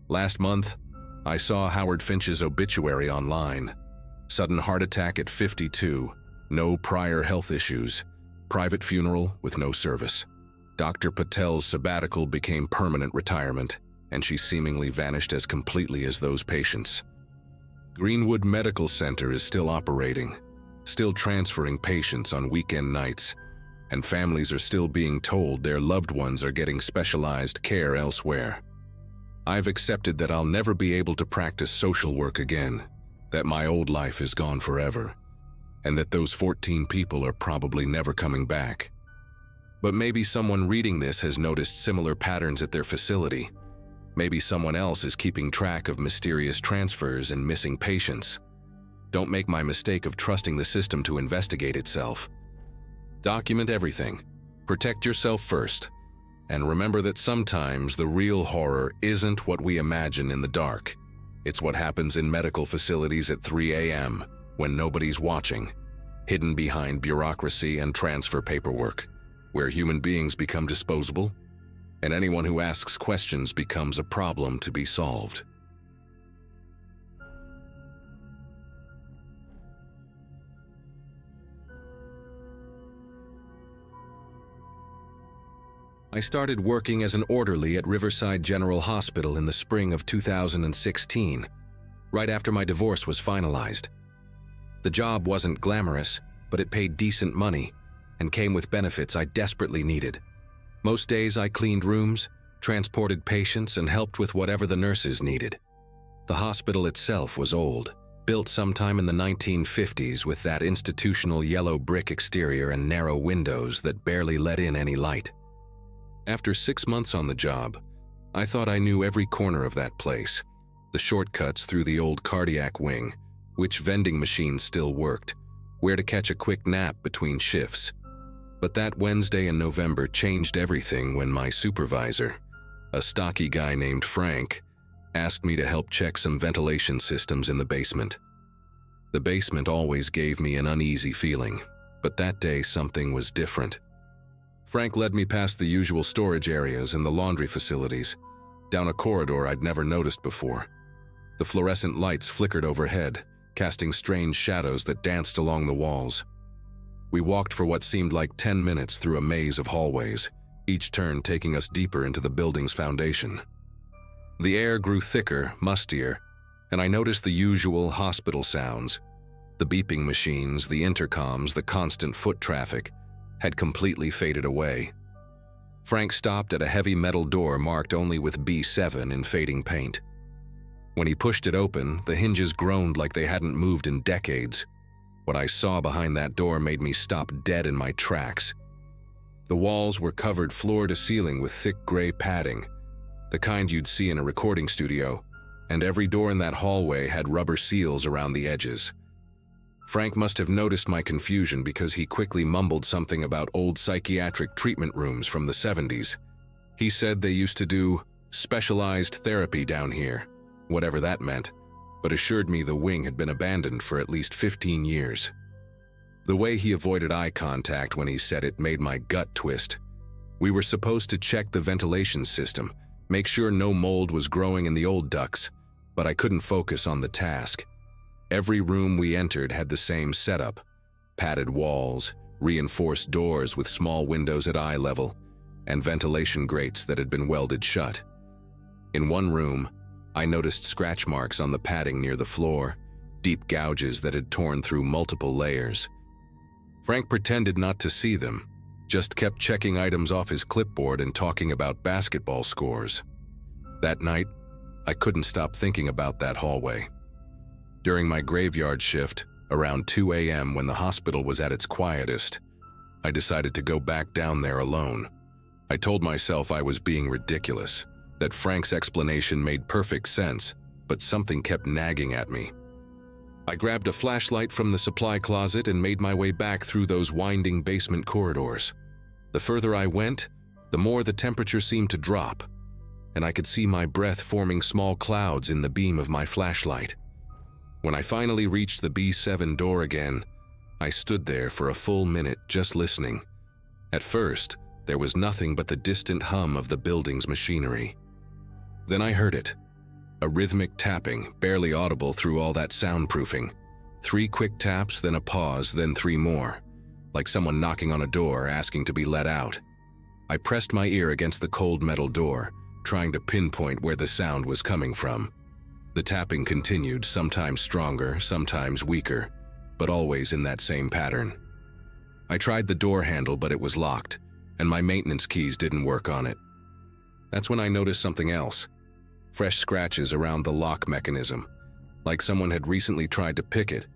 Last month, I saw Howard Finch's obituary online. Sudden heart attack at 52, no prior health issues, private funeral with no service. Dr. Patel's sabbatical became permanent retirement, and she seemingly vanished as completely as those patients. Greenwood Medical Center is still operating, still transferring patients on weekend nights, and families are still being told their loved ones are getting specialized care elsewhere. I've accepted that I'll never be able to practice social work again, that my old life is gone forever, and that those 14 people are probably never coming back. But maybe someone reading this has noticed similar patterns at their facility. Maybe someone else is keeping track of mysterious transfers and missing patients. Don't make my mistake of trusting the system to investigate itself. Document everything. Protect yourself first. And remember that sometimes the real horror isn't what we imagine in the dark. It's what happens in medical facilities at 3 a.m. when nobody's watching, hidden behind bureaucracy and transfer paperwork, where human beings become disposable, and anyone who asks questions becomes a problem to be solved. I started working as an orderly at Riverside General Hospital in the spring of 2016, right after my divorce was finalized. The job wasn't glamorous, but it paid decent money and came with benefits I desperately needed. Most days I cleaned rooms, transported patients, and helped with whatever the nurses needed. The hospital itself was old, built sometime in the 1950s with that institutional yellow brick exterior and narrow windows that barely let in any light. After 6 months on the job, I thought I knew every corner of that place, the shortcuts through the old cardiac wing, which vending machines still worked, where to catch a quick nap between shifts. But that Wednesday in November changed everything when my supervisor, a stocky guy named Frank, asked me to help check some ventilation systems in the basement. The basement always gave me an uneasy feeling, but that day something was different. Frank led me past the usual storage areas and the laundry facilities, down a corridor I'd never noticed before. The fluorescent lights flickered overhead, casting strange shadows that danced along the walls. We walked for what seemed like 10 minutes through a maze of hallways, each turn taking us deeper into the building's foundation. The air grew thicker, mustier, and I noticed the usual hospital sounds. The beeping machines, the intercoms, the constant foot traffic had completely faded away. Frank stopped at a heavy metal door marked only with B7 in fading paint. When he pushed it open, the hinges groaned like they hadn't moved in decades. What I saw behind that door made me stop dead in my tracks. The walls were covered floor to ceiling with thick gray padding, the kind you'd see in a recording studio, and every door in that hallway had rubber seals around the edges. Frank must have noticed my confusion because he quickly mumbled something about old psychiatric treatment rooms from the 70s. He said they used to do specialized therapy down here, whatever that meant, but assured me the wing had been abandoned for at least 15 years. The way he avoided eye contact when he said it made my gut twist. We were supposed to check the ventilation system, make sure no mold was growing in the old ducts, but I couldn't focus on the task. Every room we entered had the same setup: padded walls, reinforced doors with small windows at eye level, and ventilation grates that had been welded shut. In one room, I noticed scratch marks on the padding near the floor, deep gouges that had torn through multiple layers. Frank pretended not to see them, just kept checking items off his clipboard and talking about basketball scores. That night, I couldn't stop thinking about that hallway. During my graveyard shift, around 2 a.m. when the hospital was at its quietest, I decided to go back down there alone. I told myself I was being ridiculous, that Frank's explanation made perfect sense, but something kept nagging at me. I grabbed a flashlight from the supply closet and made my way back through those winding basement corridors. The further I went, the more the temperature seemed to drop, and I could see my breath forming small clouds in the beam of my flashlight. When I finally reached the B7 door again, I stood there for a full minute just listening. At first, there was nothing but the distant hum of the building's machinery. Then I heard it. A rhythmic tapping, barely audible through all that soundproofing. 3 quick taps, then a pause, then 3 more, like someone knocking on a door asking to be let out. I pressed my ear against the cold metal door, trying to pinpoint where the sound was coming from. The tapping continued, sometimes stronger, sometimes weaker, but always in that same pattern. I tried the door handle, but it was locked, and my maintenance keys didn't work on it. That's when I noticed something else. Fresh scratches around the lock mechanism, like someone had recently tried to pick it.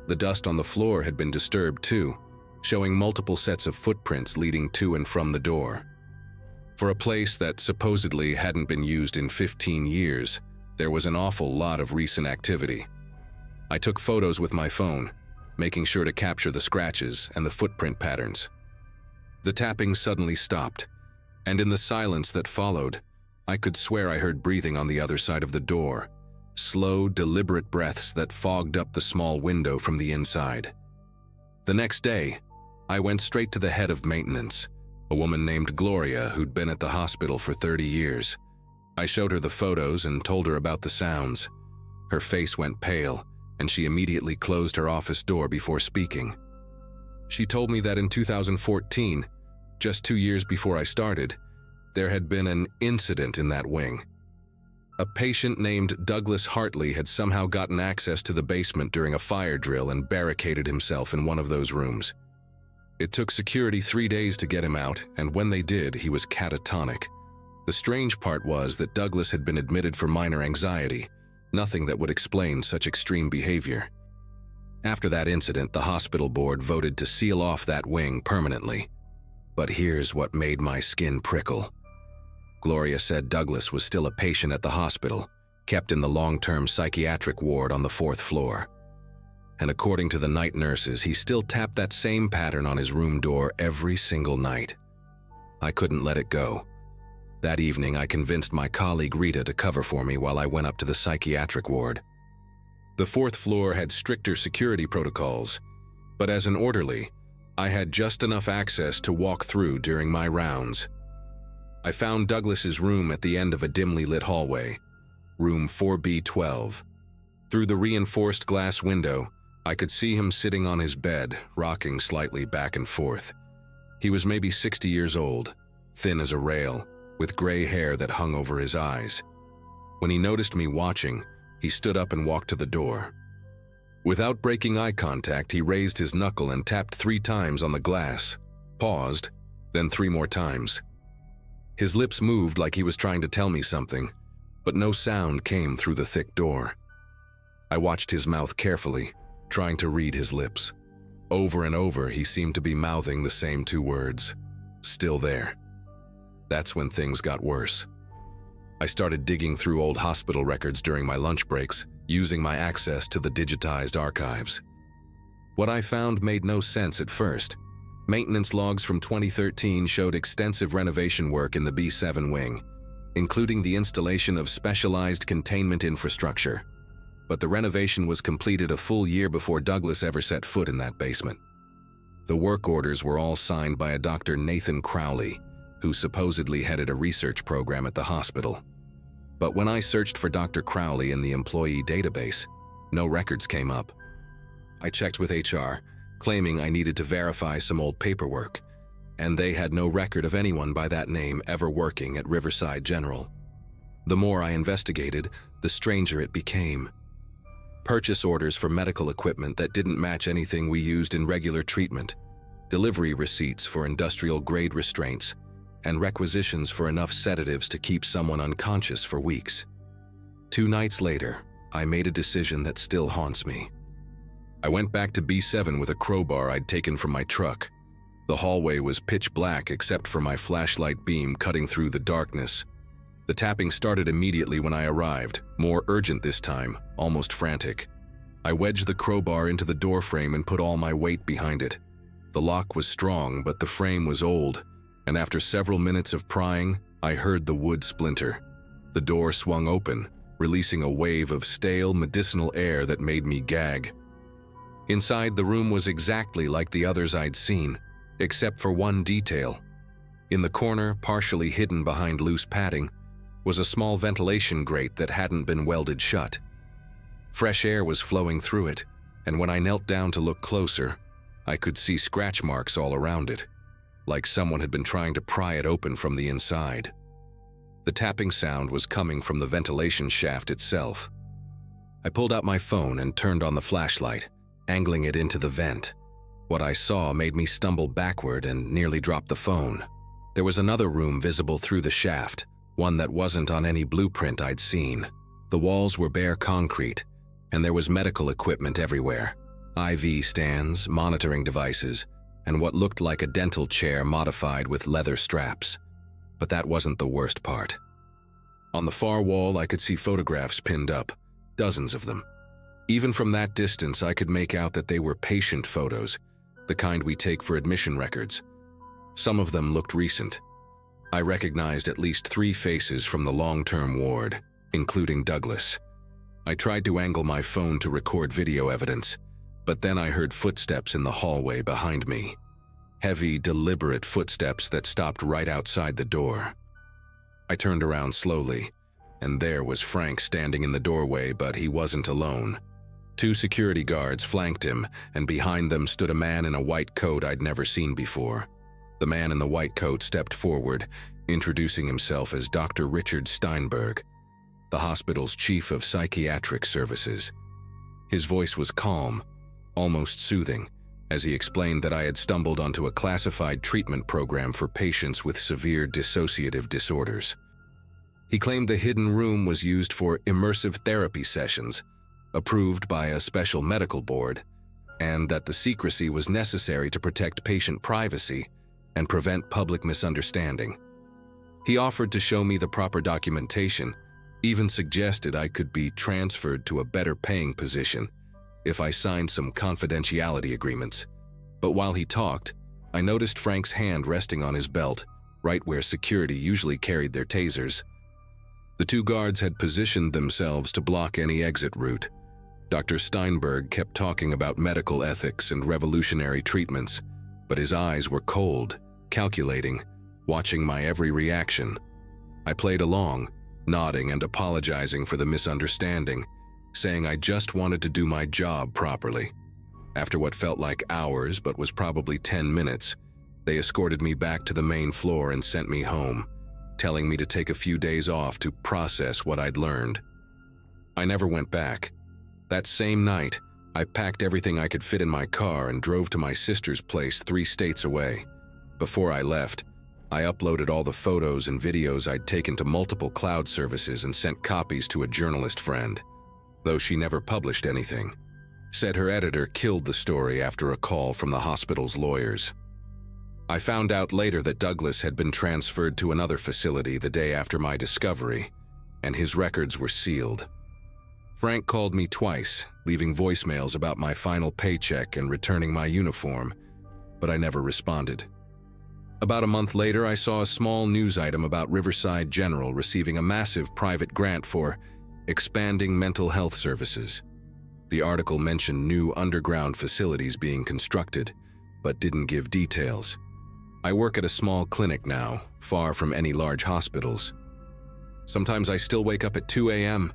The dust on the floor had been disturbed too, showing multiple sets of footprints leading to and from the door. For a place that supposedly hadn't been used in 15 years, there was an awful lot of recent activity. I took photos with my phone, making sure to capture the scratches and the footprint patterns. The tapping suddenly stopped, and in the silence that followed, I could swear I heard breathing on the other side of the door, slow, deliberate breaths that fogged up the small window from the inside. The next day, I went straight to the head of maintenance, a woman named Gloria who'd been at the hospital for 30 years. I showed her the photos and told her about the sounds. Her face went pale, and she immediately closed her office door before speaking. She told me that in 2014, just 2 years before I started, there had been an incident in that wing. A patient named Douglas Hartley had somehow gotten access to the basement during a fire drill and barricaded himself in one of those rooms. It took security 3 days to get him out, and when they did, he was catatonic. The strange part was that Douglas had been admitted for minor anxiety, nothing that would explain such extreme behavior. After that incident, the hospital board voted to seal off that wing permanently. But here's what made my skin prickle. Gloria said Douglas was still a patient at the hospital, kept in the long-term psychiatric ward on the 4th floor. And according to the night nurses, he still tapped that same pattern on his room door every single night. I couldn't let it go. That evening, I convinced my colleague Rita to cover for me while I went up to the psychiatric ward. The 4th floor had stricter security protocols, but as an orderly, I had just enough access to walk through during my rounds. I found Douglas's room at the end of a dimly lit hallway, room 4B12. Through the reinforced glass window, I could see him sitting on his bed, rocking slightly back and forth. He was maybe 60 years old, thin as a rail, with gray hair that hung over his eyes. When he noticed me watching, he stood up and walked to the door. Without breaking eye contact, he raised his knuckle and tapped 3 times on the glass, paused, then 3 more times. His lips moved like he was trying to tell me something, but no sound came through the thick door. I watched his mouth carefully, trying to read his lips. Over and over, he seemed to be mouthing the same 2 words, "Still there." That's when things got worse. I started digging through old hospital records during my lunch breaks, using my access to the digitized archives. What I found made no sense at first. Maintenance logs from 2013 showed extensive renovation work in the B7 wing, including the installation of specialized containment infrastructure. But the renovation was completed a full year before Douglas ever set foot in that basement. The work orders were all signed by a Dr. Nathan Crowley, who supposedly headed a research program at the hospital. But when I searched for Dr. Crowley in the employee database, no records came up. I checked with HR, claiming I needed to verify some old paperwork, and they had no record of anyone by that name ever working at Riverside General. The more I investigated, the stranger it became. Purchase orders for medical equipment that didn't match anything we used in regular treatment, delivery receipts for industrial-grade restraints, and requisitions for enough sedatives to keep someone unconscious for weeks. 2 nights later, I made a decision that still haunts me. I went back to B7 with a crowbar I'd taken from my truck. The hallway was pitch black except for my flashlight beam cutting through the darkness. The tapping started immediately when I arrived, more urgent this time, almost frantic. I wedged the crowbar into the door frame and put all my weight behind it. The lock was strong, but the frame was old, and after several minutes of prying, I heard the wood splinter. The door swung open, releasing a wave of stale, medicinal air that made me gag. Inside, the room was exactly like the others I'd seen, except for one detail. In the corner, partially hidden behind loose padding, was a small ventilation grate that hadn't been welded shut. Fresh air was flowing through it, and when I knelt down to look closer, I could see scratch marks all around it, like someone had been trying to pry it open from the inside. The tapping sound was coming from the ventilation shaft itself. I pulled out my phone and turned on the flashlight, angling it into the vent. What I saw made me stumble backward and nearly drop the phone. There was another room visible through the shaft, one that wasn't on any blueprint I'd seen. The walls were bare concrete, and there was medical equipment everywhere. IV stands, monitoring devices, and what looked like a dental chair modified with leather straps. But that wasn't the worst part. On the far wall, I could see photographs pinned up, dozens of them. Even from that distance, I could make out that they were patient photos, the kind we take for admission records. Some of them looked recent. I recognized at least 3 faces from the long-term ward, including Douglas. I tried to angle my phone to record video evidence, but then I heard footsteps in the hallway behind me. Heavy, deliberate footsteps that stopped right outside the door. I turned around slowly, and there was Frank standing in the doorway, but he wasn't alone. 2 security guards flanked him, and behind them stood a man in a white coat I'd never seen before. The man in the white coat stepped forward, introducing himself as Dr. Richard Steinberg, the hospital's chief of psychiatric services. His voice was calm, almost soothing, as he explained that I had stumbled onto a classified treatment program for patients with severe dissociative disorders. He claimed the hidden room was used for immersive therapy sessions, approved by a special medical board, and that the secrecy was necessary to protect patient privacy and prevent public misunderstanding. He offered to show me the proper documentation, even suggested I could be transferred to a better paying position if I signed some confidentiality agreements. But while he talked, I noticed Frank's hand resting on his belt, right where security usually carried their tasers. The 2 guards had positioned themselves to block any exit route. Dr. Steinberg kept talking about medical ethics and revolutionary treatments, but his eyes were cold, calculating, watching my every reaction. I played along, nodding and apologizing for the misunderstanding, saying I just wanted to do my job properly. After what felt like hours but was probably 10 minutes, they escorted me back to the main floor and sent me home, telling me to take a few days off to process what I'd learned. I never went back. That same night, I packed everything I could fit in my car and drove to my sister's place 3 states away. Before I left, I uploaded all the photos and videos I'd taken to multiple cloud services and sent copies to a journalist friend, though she never published anything. Said her editor killed the story after a call from the hospital's lawyers. I found out later that Douglas had been transferred to another facility the day after my discovery, and his records were sealed. Frank called me twice, leaving voicemails about my final paycheck and returning my uniform, but I never responded. About a month later, I saw a small news item about Riverside General receiving a massive private grant for expanding mental health services. The article mentioned new underground facilities being constructed, but didn't give details. I work at a small clinic now, far from any large hospitals. Sometimes I still wake up at 2 a.m.,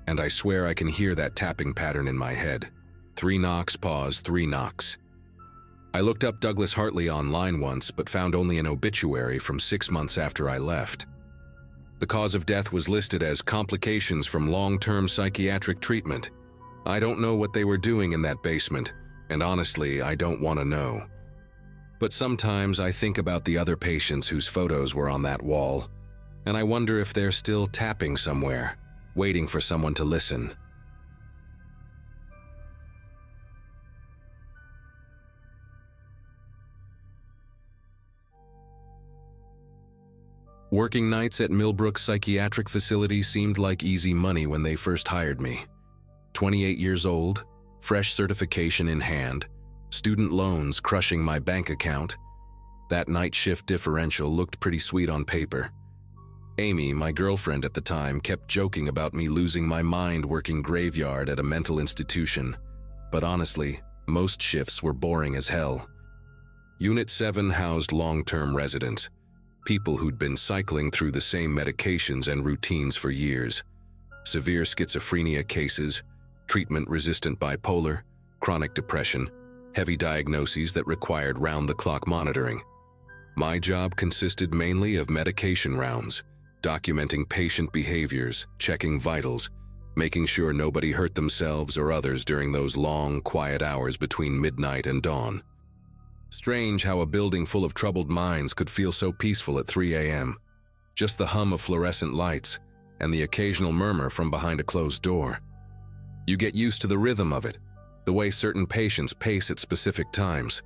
and I swear I can hear that tapping pattern in my head. 3 knocks, pause, 3 knocks. I looked up Douglas Hartley online once, but found only an obituary from 6 months after I left. The cause of death was listed as complications from long-term psychiatric treatment. I don't know what they were doing in that basement, and honestly, I don't want to know. But sometimes I think about the other patients whose photos were on that wall, and I wonder if they're still tapping somewhere, waiting for someone to listen. Working nights at Millbrook Psychiatric Facility seemed like easy money when they first hired me. 28 years old, fresh certification in hand, student loans crushing my bank account. That night shift differential looked pretty sweet on paper. Amy, my girlfriend at the time, kept joking about me losing my mind working graveyard at a mental institution, but honestly, most shifts were boring as hell. Unit 7 housed long-term residents, people who'd been cycling through the same medications and routines for years. Severe schizophrenia cases, treatment-resistant bipolar, chronic depression, heavy diagnoses that required round-the-clock monitoring. My job consisted mainly of medication rounds, documenting patient behaviors, checking vitals, making sure nobody hurt themselves or others during those long, quiet hours between midnight and dawn. Strange how a building full of troubled minds could feel so peaceful at 3 a.m. Just the hum of fluorescent lights and the occasional murmur from behind a closed door. You get used to the rhythm of it, the way certain patients pace at specific times,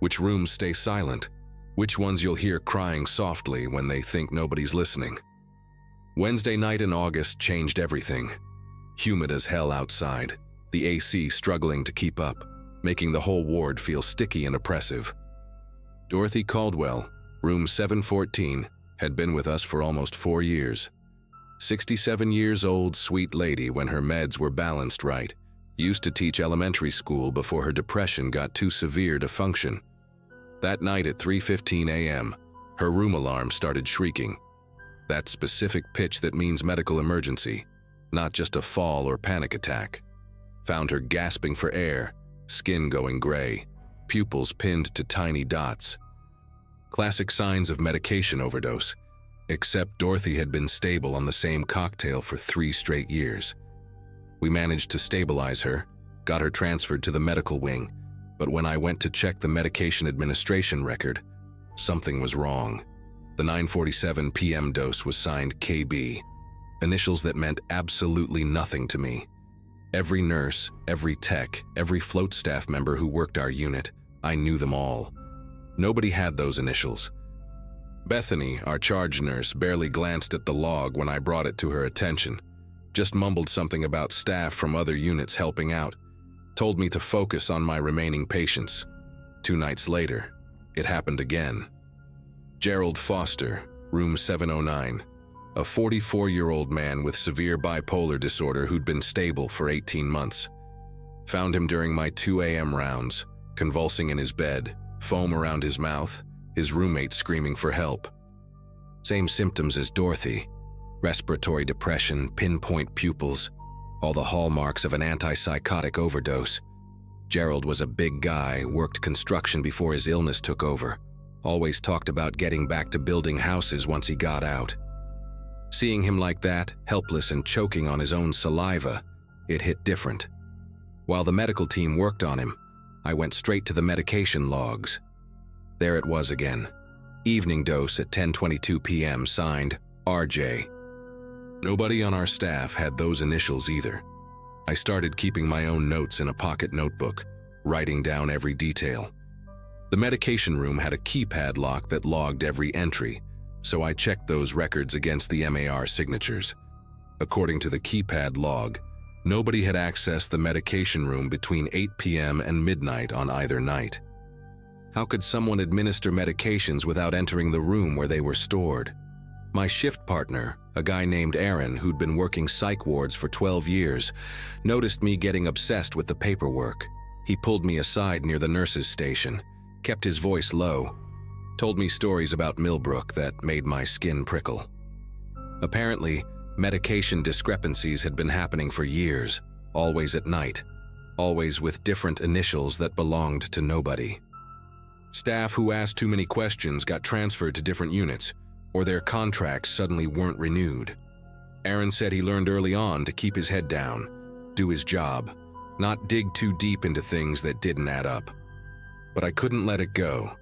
which rooms stay silent, which ones you'll hear crying softly when they think nobody's listening. Wednesday night in August changed everything. Humid as hell outside, the AC struggling to keep up, making the whole ward feel sticky and oppressive. Dorothy Caldwell, room 714, had been with us for almost 4 years. 67 years old, sweet lady when her meds were balanced right, used to teach elementary school before her depression got too severe to function. That night at 3:15 a.m., her room alarm started shrieking. That specific pitch that means medical emergency, not just a fall or panic attack. Found her gasping for air, skin going gray, pupils pinned to tiny dots. Classic signs of medication overdose, except Dorothy had been stable on the same cocktail for 3 straight years. We managed to stabilize her, got her transferred to the medical wing, but when I went to check the medication administration record, something was wrong. The 9:47 p.m. dose was signed KB, initials that meant absolutely nothing to me. Every nurse, every tech, every float staff member who worked our unit, I knew them all. Nobody had those initials. Bethany, our charge nurse, barely glanced at the log when I brought it to her attention, just mumbled something about staff from other units helping out, told me to focus on my remaining patients. 2 nights later, it happened again. Gerald Foster, room 709, a 44-year-old man with severe bipolar disorder who'd been stable for 18 months. Found him during my 2 a.m. rounds, convulsing in his bed, foam around his mouth, his roommate screaming for help. Same symptoms as Dorothy: respiratory depression, pinpoint pupils, all the hallmarks of an antipsychotic overdose. Gerald was a big guy, worked construction before his illness took over, always talked about getting back to building houses once he got out. Seeing him like that, helpless and choking on his own saliva, it hit different. While the medical team worked on him, I went straight to the medication logs. There it was again. Evening dose at 10:22 p.m. signed RJ. Nobody on our staff had those initials either. I started keeping my own notes in a pocket notebook, writing down every detail. The medication room had a keypad lock that logged every entry, so I checked those records against the MAR signatures. According to the keypad log, nobody had accessed the medication room between 8 p.m. and midnight on either night. How could someone administer medications without entering the room where they were stored? My shift partner, a guy named Aaron who'd been working psych wards for 12 years, noticed me getting obsessed with the paperwork. He pulled me aside near the nurses' station, kept his voice low, told me stories about Millbrook that made my skin prickle. Apparently, medication discrepancies had been happening for years, always at night, always with different initials that belonged to nobody. Staff who asked too many questions got transferred to different units, or their contracts suddenly weren't renewed. Aaron said he learned early on to keep his head down, do his job, not dig too deep into things that didn't add up. But I couldn't let it go,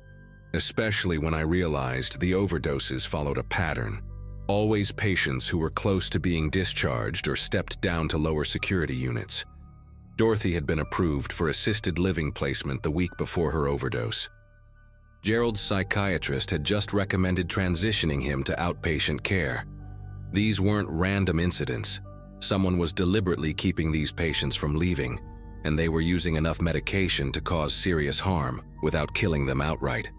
especially when I realized the overdoses followed a pattern. Always patients who were close to being discharged or stepped down to lower security units. Dorothy had been approved for assisted living placement the week before her overdose. Gerald's psychiatrist had just recommended transitioning him to outpatient care. These weren't random incidents. Someone was deliberately keeping these patients from leaving, and they were using enough medication to cause serious harm without killing them outright.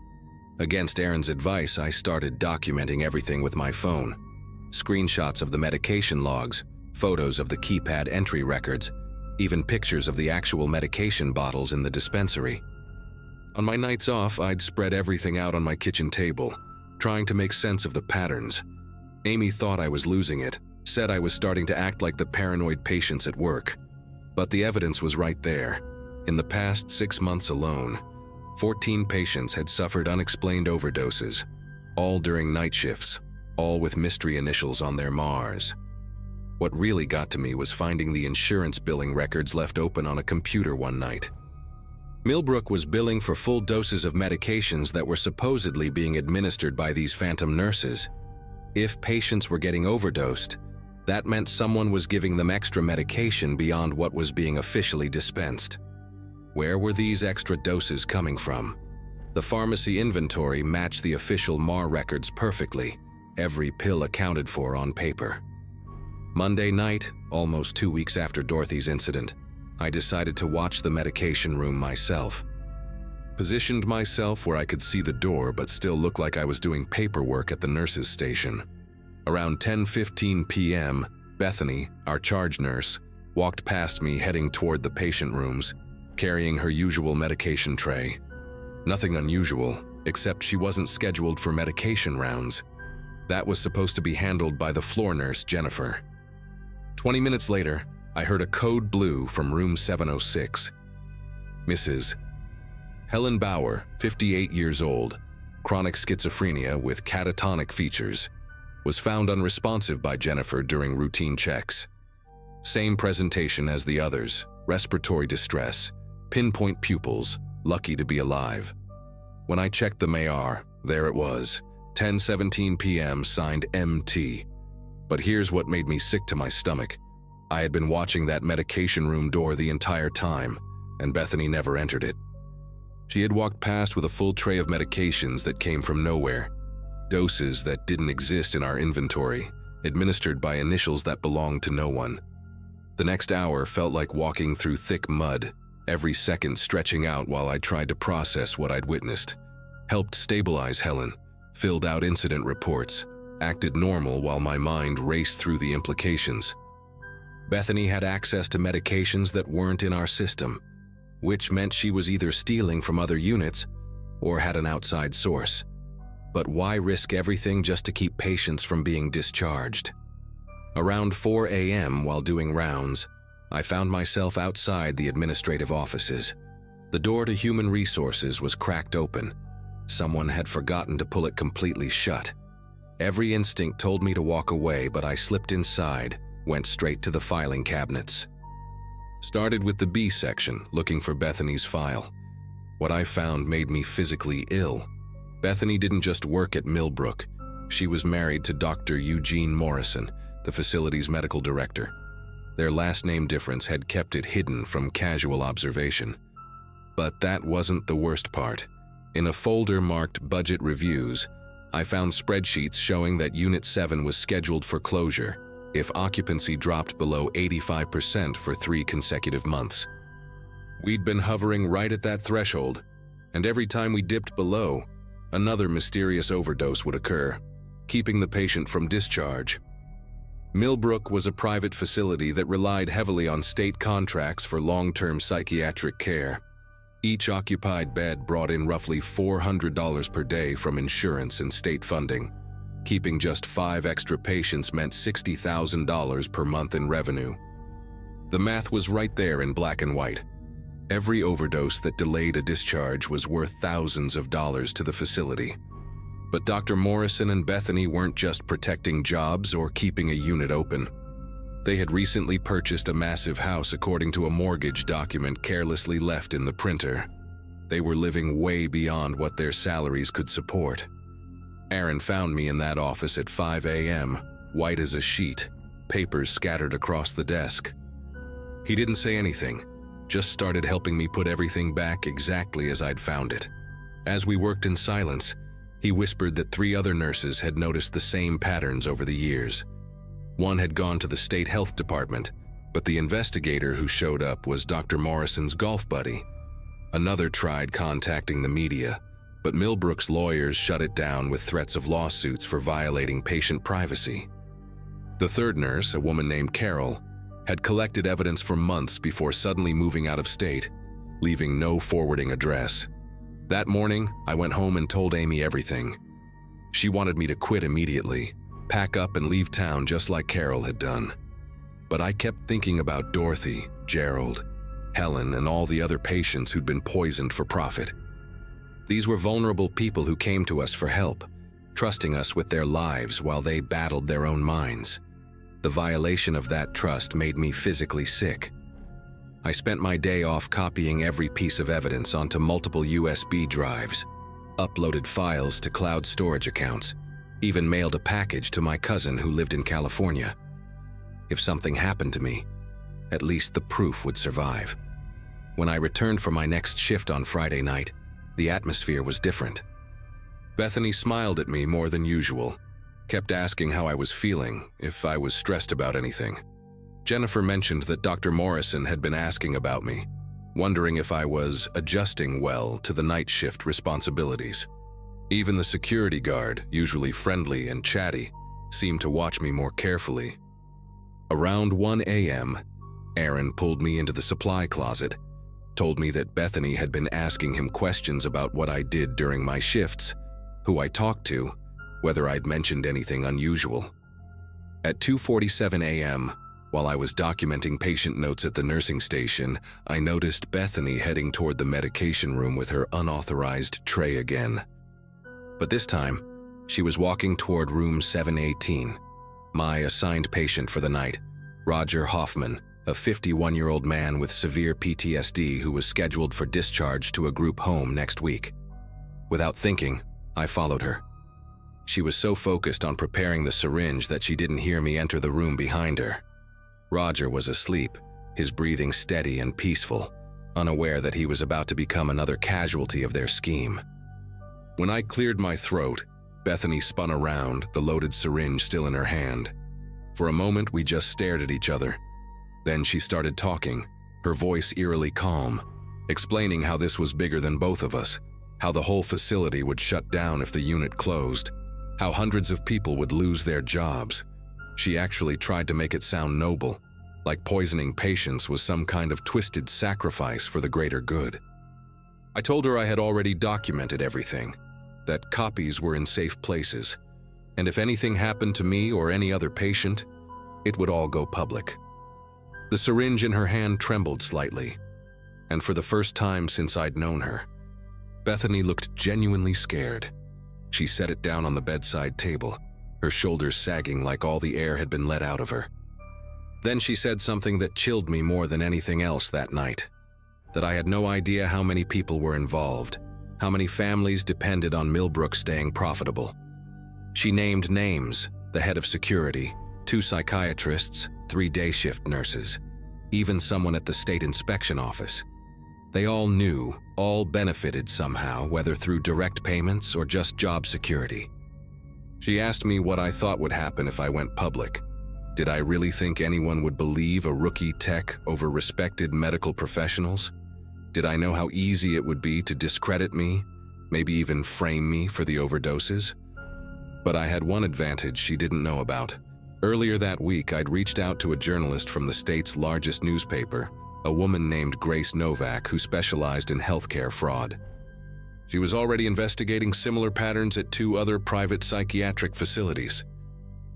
Against Aaron's advice, I started documenting everything with my phone. Screenshots of the medication logs, photos of the keypad entry records, even pictures of the actual medication bottles in the dispensary. On my nights off, I'd spread everything out on my kitchen table, trying to make sense of the patterns. Amy thought I was losing it, said I was starting to act like the paranoid patients at work. But the evidence was right there. In the past 6 months alone, 14 patients had suffered unexplained overdoses, all during night shifts, all with mystery initials on their MARs. What really got to me was finding the insurance billing records left open on a computer one night. Millbrook was billing for full doses of medications that were supposedly being administered by these phantom nurses. If patients were getting overdosed, that meant someone was giving them extra medication beyond what was being officially dispensed. Where were these extra doses coming from? The pharmacy inventory matched the official MAR records perfectly, every pill accounted for on paper. Monday night, almost 2 weeks after Dorothy's incident, I decided to watch the medication room myself. Positioned myself where I could see the door but still look like I was doing paperwork at the nurse's station. Around 10:15 p.m., Bethany, our charge nurse, walked past me heading toward the patient rooms, carrying her usual medication tray. Nothing unusual, except she wasn't scheduled for medication rounds. That was supposed to be handled by the floor nurse, Jennifer. 20 minutes later, I heard a code blue from room 706. Mrs. Helen Bauer, 58 years old, chronic schizophrenia with catatonic features, was found unresponsive by Jennifer during routine checks. Same presentation as the others, respiratory distress, pinpoint pupils, lucky to be alive. When I checked the MAR, there it was, 10:17 p.m., signed MT. But here's what made me sick to my stomach. I had been watching that medication room door the entire time, and Bethany never entered it. She had walked past with a full tray of medications that came from nowhere, doses that didn't exist in our inventory, administered by initials that belonged to no one. The next hour felt like walking through thick mud, every second stretching out while I tried to process what I'd witnessed, helped stabilize Helen, filled out incident reports, acted normal while my mind raced through the implications. Bethany had access to medications that weren't in our system, which meant she was either stealing from other units or had an outside source. But why risk everything just to keep patients from being discharged? Around 4 a.m. while doing rounds, I found myself outside the administrative offices. The door to human resources was cracked open. Someone had forgotten to pull it completely shut. Every instinct told me to walk away, but I slipped inside, went straight to the filing cabinets. Started with the B section, looking for Bethany's file. What I found made me physically ill. Bethany didn't just work at Millbrook. She was married to Dr. Eugene Morrison, the facility's medical director. Their last name difference had kept it hidden from casual observation. But that wasn't the worst part. In a folder marked Budget Reviews, I found spreadsheets showing that Unit 7 was scheduled for closure if occupancy dropped below 85% for 3 consecutive months. We'd been hovering right at that threshold, and every time we dipped below, another mysterious overdose would occur, keeping the patient from discharge. Millbrook was a private facility that relied heavily on state contracts for long-term psychiatric care. Each occupied bed brought in roughly $400 per day from insurance and state funding. Keeping just 5 extra patients meant $60,000 per month in revenue. The math was right there in black and white. Every overdose that delayed a discharge was worth thousands of dollars to the facility. But Dr. Morrison and Bethany weren't just protecting jobs or keeping a unit open. They had recently purchased a massive house according to a mortgage document carelessly left in the printer. They were living way beyond what their salaries could support. Aaron found me in that office at 5 a.m., white as a sheet, papers scattered across the desk. He didn't say anything, just started helping me put everything back exactly as I'd found it. As we worked in silence, he whispered that 3 other nurses had noticed the same patterns over the years. One had gone to the state health department, but the investigator who showed up was Dr. Morrison's golf buddy. Another tried contacting the media, but Millbrook's lawyers shut it down with threats of lawsuits for violating patient privacy. The third nurse, a woman named Carol, had collected evidence for months before suddenly moving out of state, leaving no forwarding address. That morning, I went home and told Amy everything. She wanted me to quit immediately, pack up and leave town just like Carol had done. But I kept thinking about Dorothy, Gerald, Helen, and all the other patients who'd been poisoned for profit. These were vulnerable people who came to us for help, trusting us with their lives while they battled their own minds. The violation of that trust made me physically sick. I spent my day off copying every piece of evidence onto multiple USB drives, uploaded files to cloud storage accounts, even mailed a package to my cousin who lived in California. If something happened to me, at least the proof would survive. When I returned for my next shift on Friday night, the atmosphere was different. Bethany smiled at me more than usual, kept asking how I was feeling, if I was stressed about anything. Jennifer mentioned that Dr. Morrison had been asking about me, wondering if I was adjusting well to the night shift responsibilities. Even the security guard, usually friendly and chatty, seemed to watch me more carefully. Around 1 a.m., Aaron pulled me into the supply closet, told me that Bethany had been asking him questions about what I did during my shifts, who I talked to, whether I'd mentioned anything unusual. At 2:47 a.m., while I was documenting patient notes at the nursing station, I noticed Bethany heading toward the medication room with her unauthorized tray again. But this time, she was walking toward room 718. My assigned patient for the night, Roger Hoffman, a 51-year-old man with severe PTSD who was scheduled for discharge to a group home next week. Without thinking, I followed her. She was so focused on preparing the syringe that she didn't hear me enter the room behind her. Roger was asleep, his breathing steady and peaceful, unaware that he was about to become another casualty of their scheme. When I cleared my throat, Bethany spun around, the loaded syringe still in her hand. For a moment, we just stared at each other. Then she started talking, her voice eerily calm, explaining how this was bigger than both of us, how the whole facility would shut down if the unit closed, how hundreds of people would lose their jobs. She actually tried to make it sound noble, like poisoning patients was some kind of twisted sacrifice for the greater good. I told her I had already documented everything, that copies were in safe places, and if anything happened to me or any other patient, it would all go public. The syringe in her hand trembled slightly, and for the first time since I'd known her, Bethany looked genuinely scared. She set it down on the bedside table, her shoulders sagging like all the air had been let out of her. Then she said something that chilled me more than anything else that night, that I had no idea how many people were involved, how many families depended on Millbrook staying profitable. She named names, the head of security, 2 psychiatrists, 3 day shift nurses, even someone at the state inspection office. They all knew, all benefited somehow, whether through direct payments or just job security. She asked me what I thought would happen if I went public. Did I really think anyone would believe a rookie tech over respected medical professionals? Did I know how easy it would be to discredit me, maybe even frame me for the overdoses? But I had one advantage she didn't know about. Earlier that week, I'd reached out to a journalist from the state's largest newspaper, a woman named Grace Novak who specialized in healthcare fraud. She was already investigating similar patterns at 2 other private psychiatric facilities.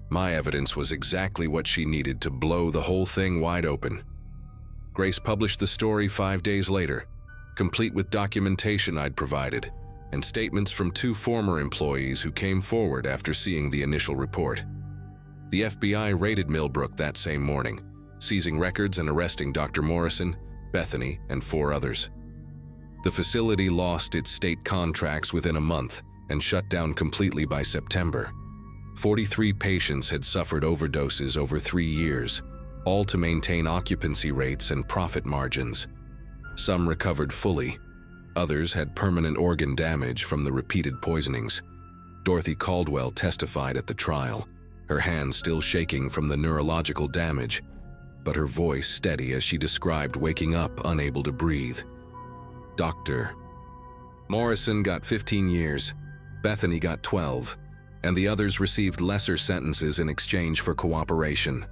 My evidence was exactly what she needed to blow the whole thing wide open. Grace published the story 5 days later, complete with documentation I'd provided, and statements from 2 former employees who came forward after seeing the initial report. The FBI raided Millbrook that same morning, seizing records and arresting Dr. Morrison, Bethany, and 4 others. The facility lost its state contracts within a month and shut down completely by September. 43 patients had suffered overdoses over 3 years, all to maintain occupancy rates and profit margins. Some recovered fully. Others had permanent organ damage from the repeated poisonings. Dorothy Caldwell testified at the trial, her hands still shaking from the neurological damage, but her voice steady as she described waking up unable to breathe. Dr. Morrison got 15 years, Bethany got 12, and the others received lesser sentences in exchange for cooperation.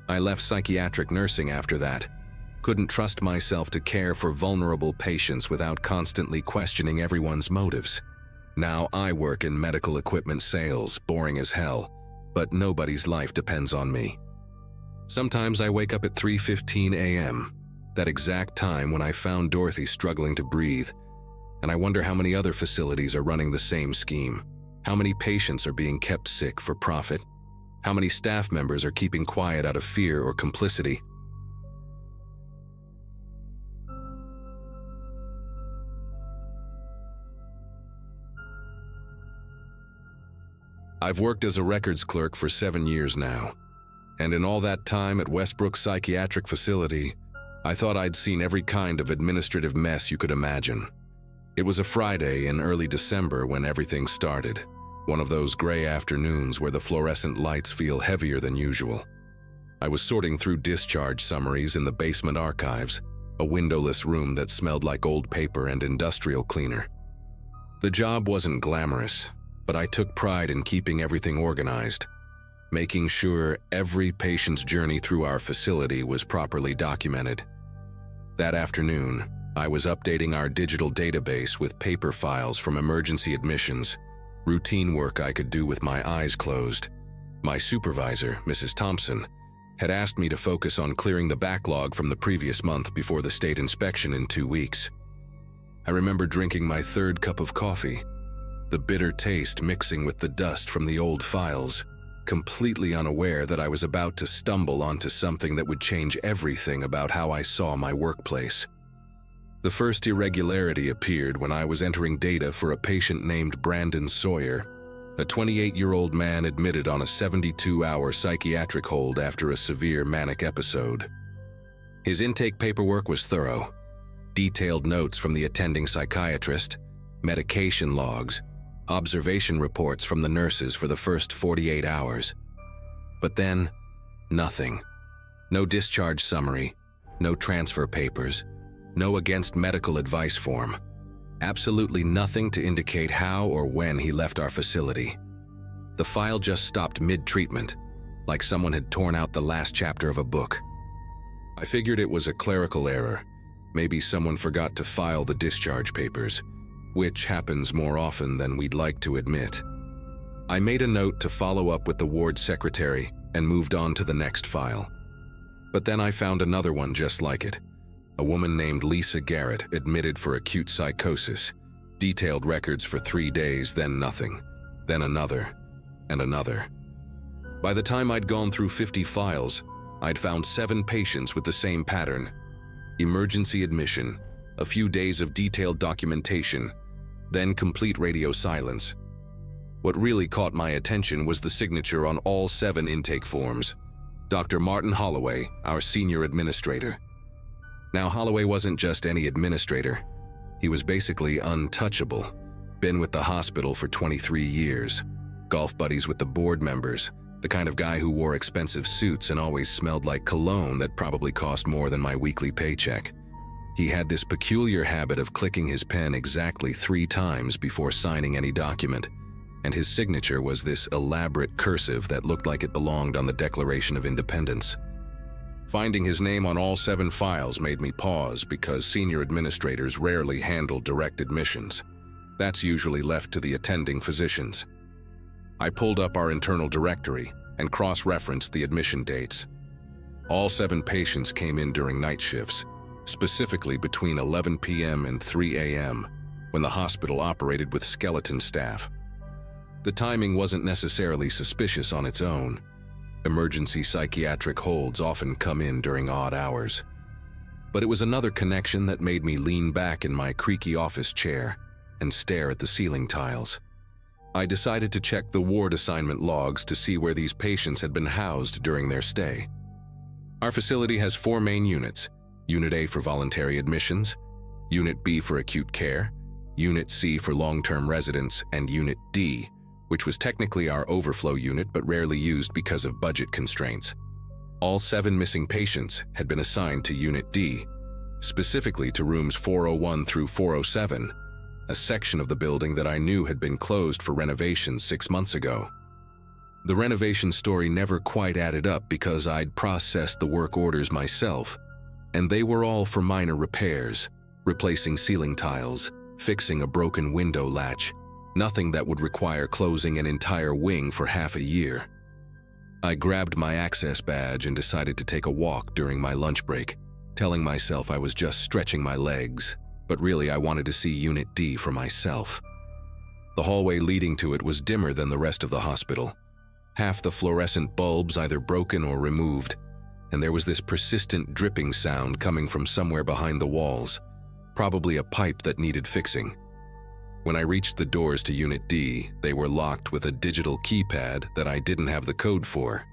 I left psychiatric nursing after that. Couldn't trust myself to care for vulnerable patients without constantly questioning everyone's motives. Now I work in medical equipment sales, boring as hell, but nobody's life depends on me. Sometimes I wake up at 3:15 a.m., that exact time when I found Dorothy struggling to breathe, and I wonder how many other facilities are running the same scheme. How many patients are being kept sick for profit? How many staff members are keeping quiet out of fear or complicity? I've worked as a records clerk for 7 years now, and in all that time at Westbrook Psychiatric Facility, I thought I'd seen every kind of administrative mess you could imagine. It was a Friday in early December when everything started, one of those gray afternoons where the fluorescent lights feel heavier than usual. I was sorting through discharge summaries in the basement archives, a windowless room that smelled like old paper and industrial cleaner. The job wasn't glamorous, but I took pride in keeping everything organized, making sure every patient's journey through our facility was properly documented. That afternoon, I was updating our digital database with paper files from emergency admissions, routine work I could do with my eyes closed. My supervisor, Mrs. Thompson, had asked me to focus on clearing the backlog from the previous month before the state inspection in 2 weeks. I remember drinking my third cup of coffee, the bitter taste mixing with the dust from the old files, completely unaware that I was about to stumble onto something that would change everything about how I saw my workplace. The first irregularity appeared when I was entering data for a patient named Brandon Sawyer, a 28-year-old man admitted on a 72-hour psychiatric hold after a severe manic episode. His intake paperwork was thorough, detailed notes from the attending psychiatrist, medication logs, observation reports from the nurses for the first 48 hours. But then, nothing. No discharge summary, no transfer papers, no against medical advice form. Absolutely nothing to indicate how or when he left our facility. The file just stopped mid-treatment, like someone had torn out the last chapter of a book. I figured it was a clerical error. Maybe someone forgot to file the discharge papers, which happens more often than we'd like to admit. I made a note to follow up with the ward secretary and moved on to the next file. But then I found another one just like it. A woman named Lisa Garrett admitted for acute psychosis, detailed records for 3 days, then nothing, then another, and another. By the time I'd gone through 50 files, I'd found 7 patients with the same pattern: emergency admission, a few days of detailed documentation, then complete radio silence. What really caught my attention was the signature on all 7 intake forms: Dr. Martin Holloway, our senior administrator. Now, Holloway wasn't just any administrator. He was basically untouchable. Been with the hospital for 23 years. Golf buddies with the board members. The kind of guy who wore expensive suits and always smelled like cologne that probably cost more than my weekly paycheck. He had this peculiar habit of clicking his pen exactly 3 times before signing any document, and his signature was this elaborate cursive that looked like it belonged on the Declaration of Independence. Finding his name on all 7 files made me pause because senior administrators rarely handle direct admissions. That's usually left to the attending physicians. I pulled up our internal directory and cross-referenced the admission dates. All 7 patients came in during night shifts, specifically between 11 p.m. and 3 a.m., when the hospital operated with skeleton staff. The timing wasn't necessarily suspicious on its own. Emergency psychiatric holds often come in during odd hours. But it was another connection that made me lean back in my creaky office chair and stare at the ceiling tiles. I decided to check the ward assignment logs to see where these patients had been housed during their stay. Our facility has 4 main units: Unit A for voluntary admissions, Unit B for acute care, Unit C for long-term residents, and Unit D, which was technically our overflow unit but rarely used because of budget constraints. All 7 missing patients had been assigned to Unit D, specifically to rooms 401 through 407, a section of the building that I knew had been closed for renovations 6 months ago. The renovation story never quite added up because I'd processed the work orders myself, and they were all for minor repairs, replacing ceiling tiles, fixing a broken window latch, nothing that would require closing an entire wing for half a year. I grabbed my access badge and decided to take a walk during my lunch break, telling myself I was just stretching my legs, but really I wanted to see Unit D for myself. The hallway leading to it was dimmer than the rest of the hospital. Half the fluorescent bulbs either broken or removed, and there was this persistent dripping sound coming from somewhere behind the walls, probably a pipe that needed fixing. When I reached the doors to Unit D, they were locked with a digital keypad that I didn't have the code for,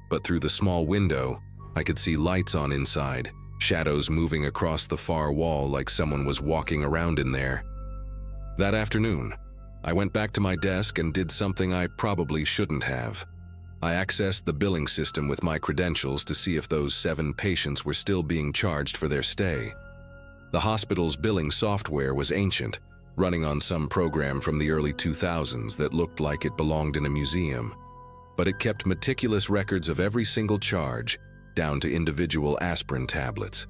but through the small window, I could see lights on inside, shadows moving across the far wall like someone was walking around in there. That afternoon, I went back to my desk and did something I probably shouldn't have. I accessed the billing system with my credentials to see if those 7 patients were still being charged for their stay. The hospital's billing software was ancient, running on some program from the early 2000s that looked like it belonged in a museum, but it kept meticulous records of every single charge, down to individual aspirin tablets.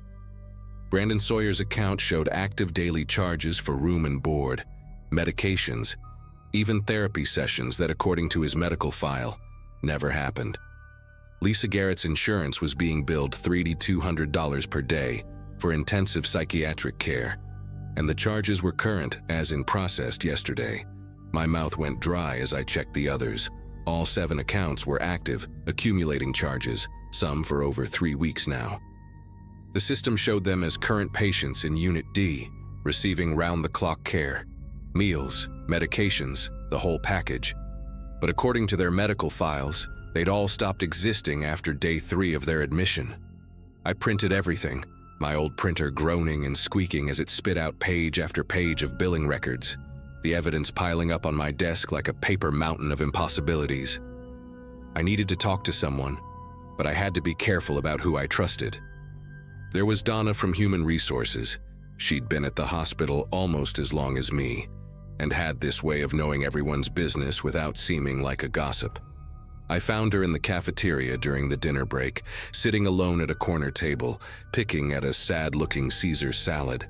Brandon Sawyer's account showed active daily charges for room and board, medications, even therapy sessions that, according to his medical file, never happened. Lisa Garrett's insurance was being billed $3,200 per day for intensive psychiatric care, and the charges were current as in processed yesterday. My mouth went dry as I checked the others. All 7 accounts were active, accumulating charges, some for over 3 weeks now. The system showed them as current patients in Unit D, receiving round-the-clock care, meals, medications, the whole package. But according to their medical files, they'd all stopped existing after day 3 of their admission. I printed everything, my old printer groaning and squeaking as it spit out page after page of billing records, the evidence piling up on my desk like a paper mountain of impossibilities. I needed to talk to someone, but I had to be careful about who I trusted. There was Donna from Human Resources. She'd been at the hospital almost as long as me, and had this way of knowing everyone's business without seeming like a gossip. I found her in the cafeteria during the dinner break, sitting alone at a corner table, picking at a sad-looking Caesar salad.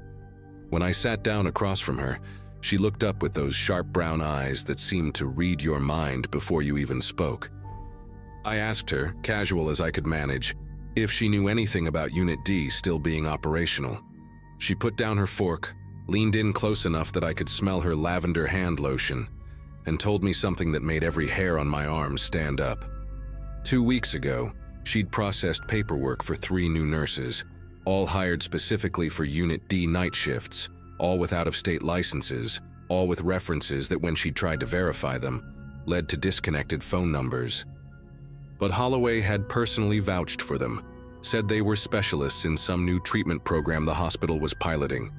When I sat down across from her, she looked up with those sharp brown eyes that seemed to read your mind before you even spoke. I asked her, casual as I could manage, if she knew anything about Unit D still being operational. She put down her fork, leaned in close enough that I could smell her lavender hand lotion, and told me something that made every hair on my arm stand up. 2 weeks ago, she'd processed paperwork for 3 new nurses, all hired specifically for Unit D night shifts, all with out-of-state licenses, all with references that when she tried to verify them, led to disconnected phone numbers. But Holloway had personally vouched for them, said they were specialists in some new treatment program the hospital was piloting.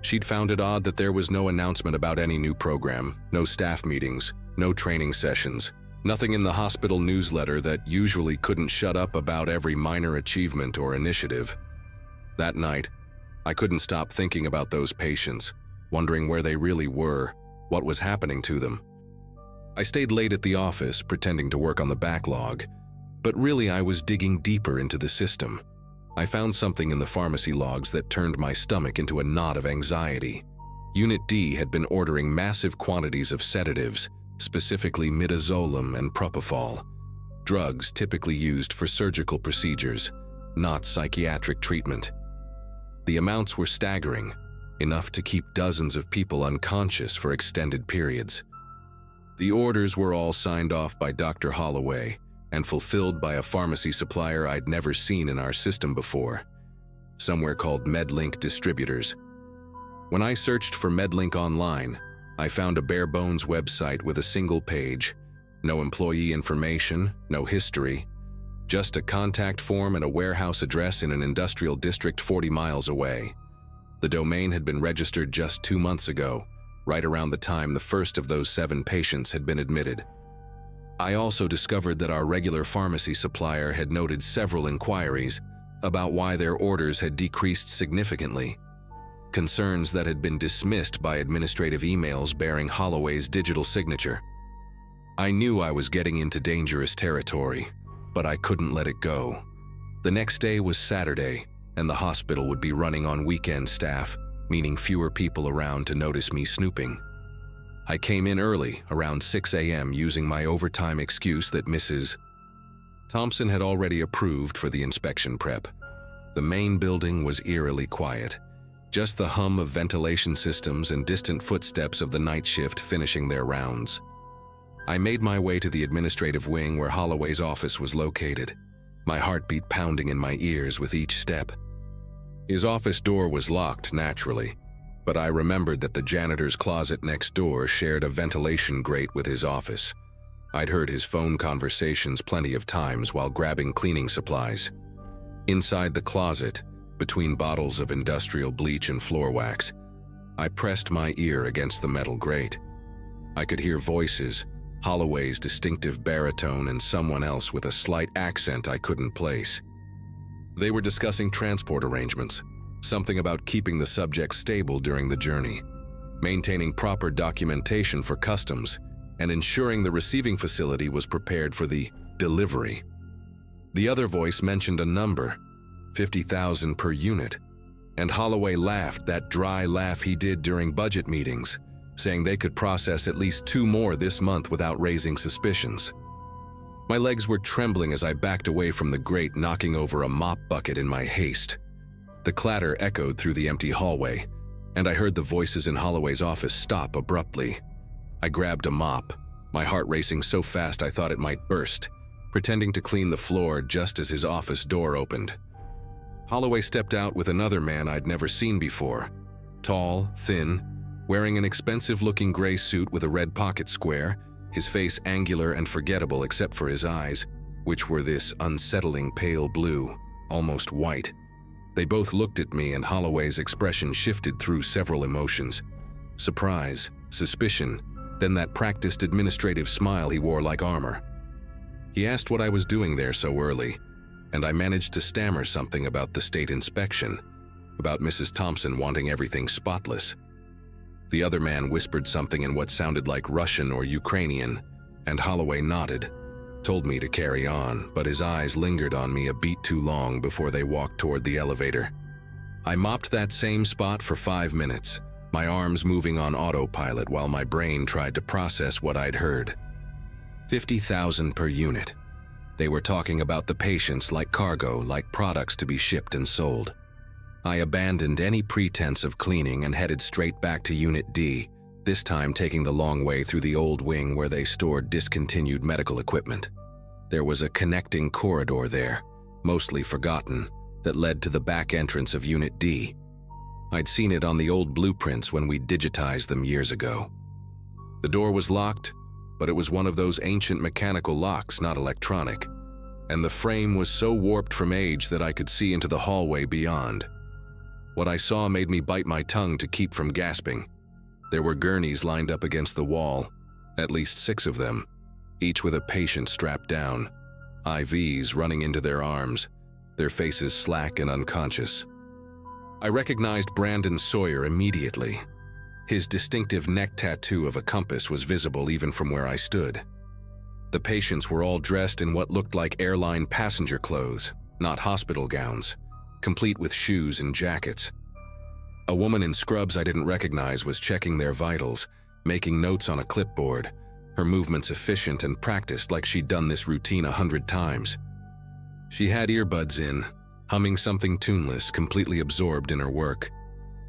She'd found it odd that there was no announcement about any new program, no staff meetings, no training sessions, nothing in the hospital newsletter that usually couldn't shut up about every minor achievement or initiative. That night, I couldn't stop thinking about those patients, wondering where they really were, what was happening to them. I stayed late at the office, pretending to work on the backlog, but really I was digging deeper into the system. I found something in the pharmacy logs that turned my stomach into a knot of anxiety. Unit D had been ordering massive quantities of sedatives, specifically midazolam and propofol, drugs typically used for surgical procedures, not psychiatric treatment. The amounts were staggering, enough to keep dozens of people unconscious for extended periods. The orders were all signed off by Dr. Holloway and fulfilled by a pharmacy supplier I'd never seen in our system before, somewhere called MedLink Distributors. When I searched for MedLink online, I found a bare-bones website with a single page, no employee information, no history, just a contact form and a warehouse address in an industrial district 40 miles away. The domain had been registered just 2 months ago, right around the time the first of those 7 patients had been admitted. I also discovered that our regular pharmacy supplier had noted several inquiries about why their orders had decreased significantly, concerns that had been dismissed by administrative emails bearing Holloway's digital signature. I knew I was getting into dangerous territory, but I couldn't let it go. The next day was Saturday, and the hospital would be running on weekend staff, meaning fewer people around to notice me snooping. I came in early, around 6 a.m., using my overtime excuse that Mrs. Thompson had already approved for the inspection prep. The main building was eerily quiet, just the hum of ventilation systems and distant footsteps of the night shift finishing their rounds. I made my way to the administrative wing where Holloway's office was located, my heartbeat pounding in my ears with each step. His office door was locked, naturally, but I remembered that the janitor's closet next door shared a ventilation grate with his office. I'd heard his phone conversations plenty of times while grabbing cleaning supplies. Inside the closet, between bottles of industrial bleach and floor wax, I pressed my ear against the metal grate. I could hear voices, Holloway's distinctive baritone and someone else with a slight accent I couldn't place. They were discussing transport arrangements, something about keeping the subject stable during the journey, maintaining proper documentation for customs, and ensuring the receiving facility was prepared for the delivery. The other voice mentioned a number, 50,000 per unit, and Holloway laughed, that dry laugh he did during budget meetings, saying they could process at least 2 more this month without raising suspicions. My legs were trembling as I backed away from the grate, knocking over a mop bucket in my haste. The clatter echoed through the empty hallway, and I heard the voices in Holloway's office stop abruptly. I grabbed a mop, my heart racing so fast I thought it might burst, pretending to clean the floor just as his office door opened. Holloway stepped out with another man I'd never seen before. Tall, thin, wearing an expensive-looking gray suit with a red pocket square, his face angular and forgettable except for his eyes, which were this unsettling pale blue, almost white. They both looked at me, and Holloway's expression shifted through several emotions. Surprise, suspicion, then that practiced administrative smile he wore like armor. He asked what I was doing there so early, and I managed to stammer something about the state inspection, about Mrs. Thompson wanting everything spotless. The other man whispered something in what sounded like Russian or Ukrainian, and Holloway nodded, told me to carry on, but his eyes lingered on me a beat too long before they walked toward the elevator. I mopped that same spot for 5 minutes, my arms moving on autopilot while my brain tried to process what I'd heard. 50,000 per unit. They were talking about the patients like cargo, like products to be shipped and sold. I abandoned any pretense of cleaning and headed straight back to Unit D, this time taking the long way through the old wing where they stored discontinued medical equipment. There was a connecting corridor there, mostly forgotten, that led to the back entrance of Unit D. I'd seen it on the old blueprints when we digitized them years ago. The door was locked, but it was one of those ancient mechanical locks, not electronic, and the frame was so warped from age that I could see into the hallway beyond. What I saw made me bite my tongue to keep from gasping. There were gurneys lined up against the wall, at least 6 of them, each with a patient strapped down, IVs running into their arms, their faces slack and unconscious. I recognized Brandon Sawyer immediately. His distinctive neck tattoo of a compass was visible even from where I stood. The patients were all dressed in what looked like airline passenger clothes, not hospital gowns, complete with shoes and jackets. A woman in scrubs I didn't recognize was checking their vitals, making notes on a clipboard, her movements efficient and practiced like she'd done this routine 100 times. She had earbuds in, humming something tuneless, completely absorbed in her work.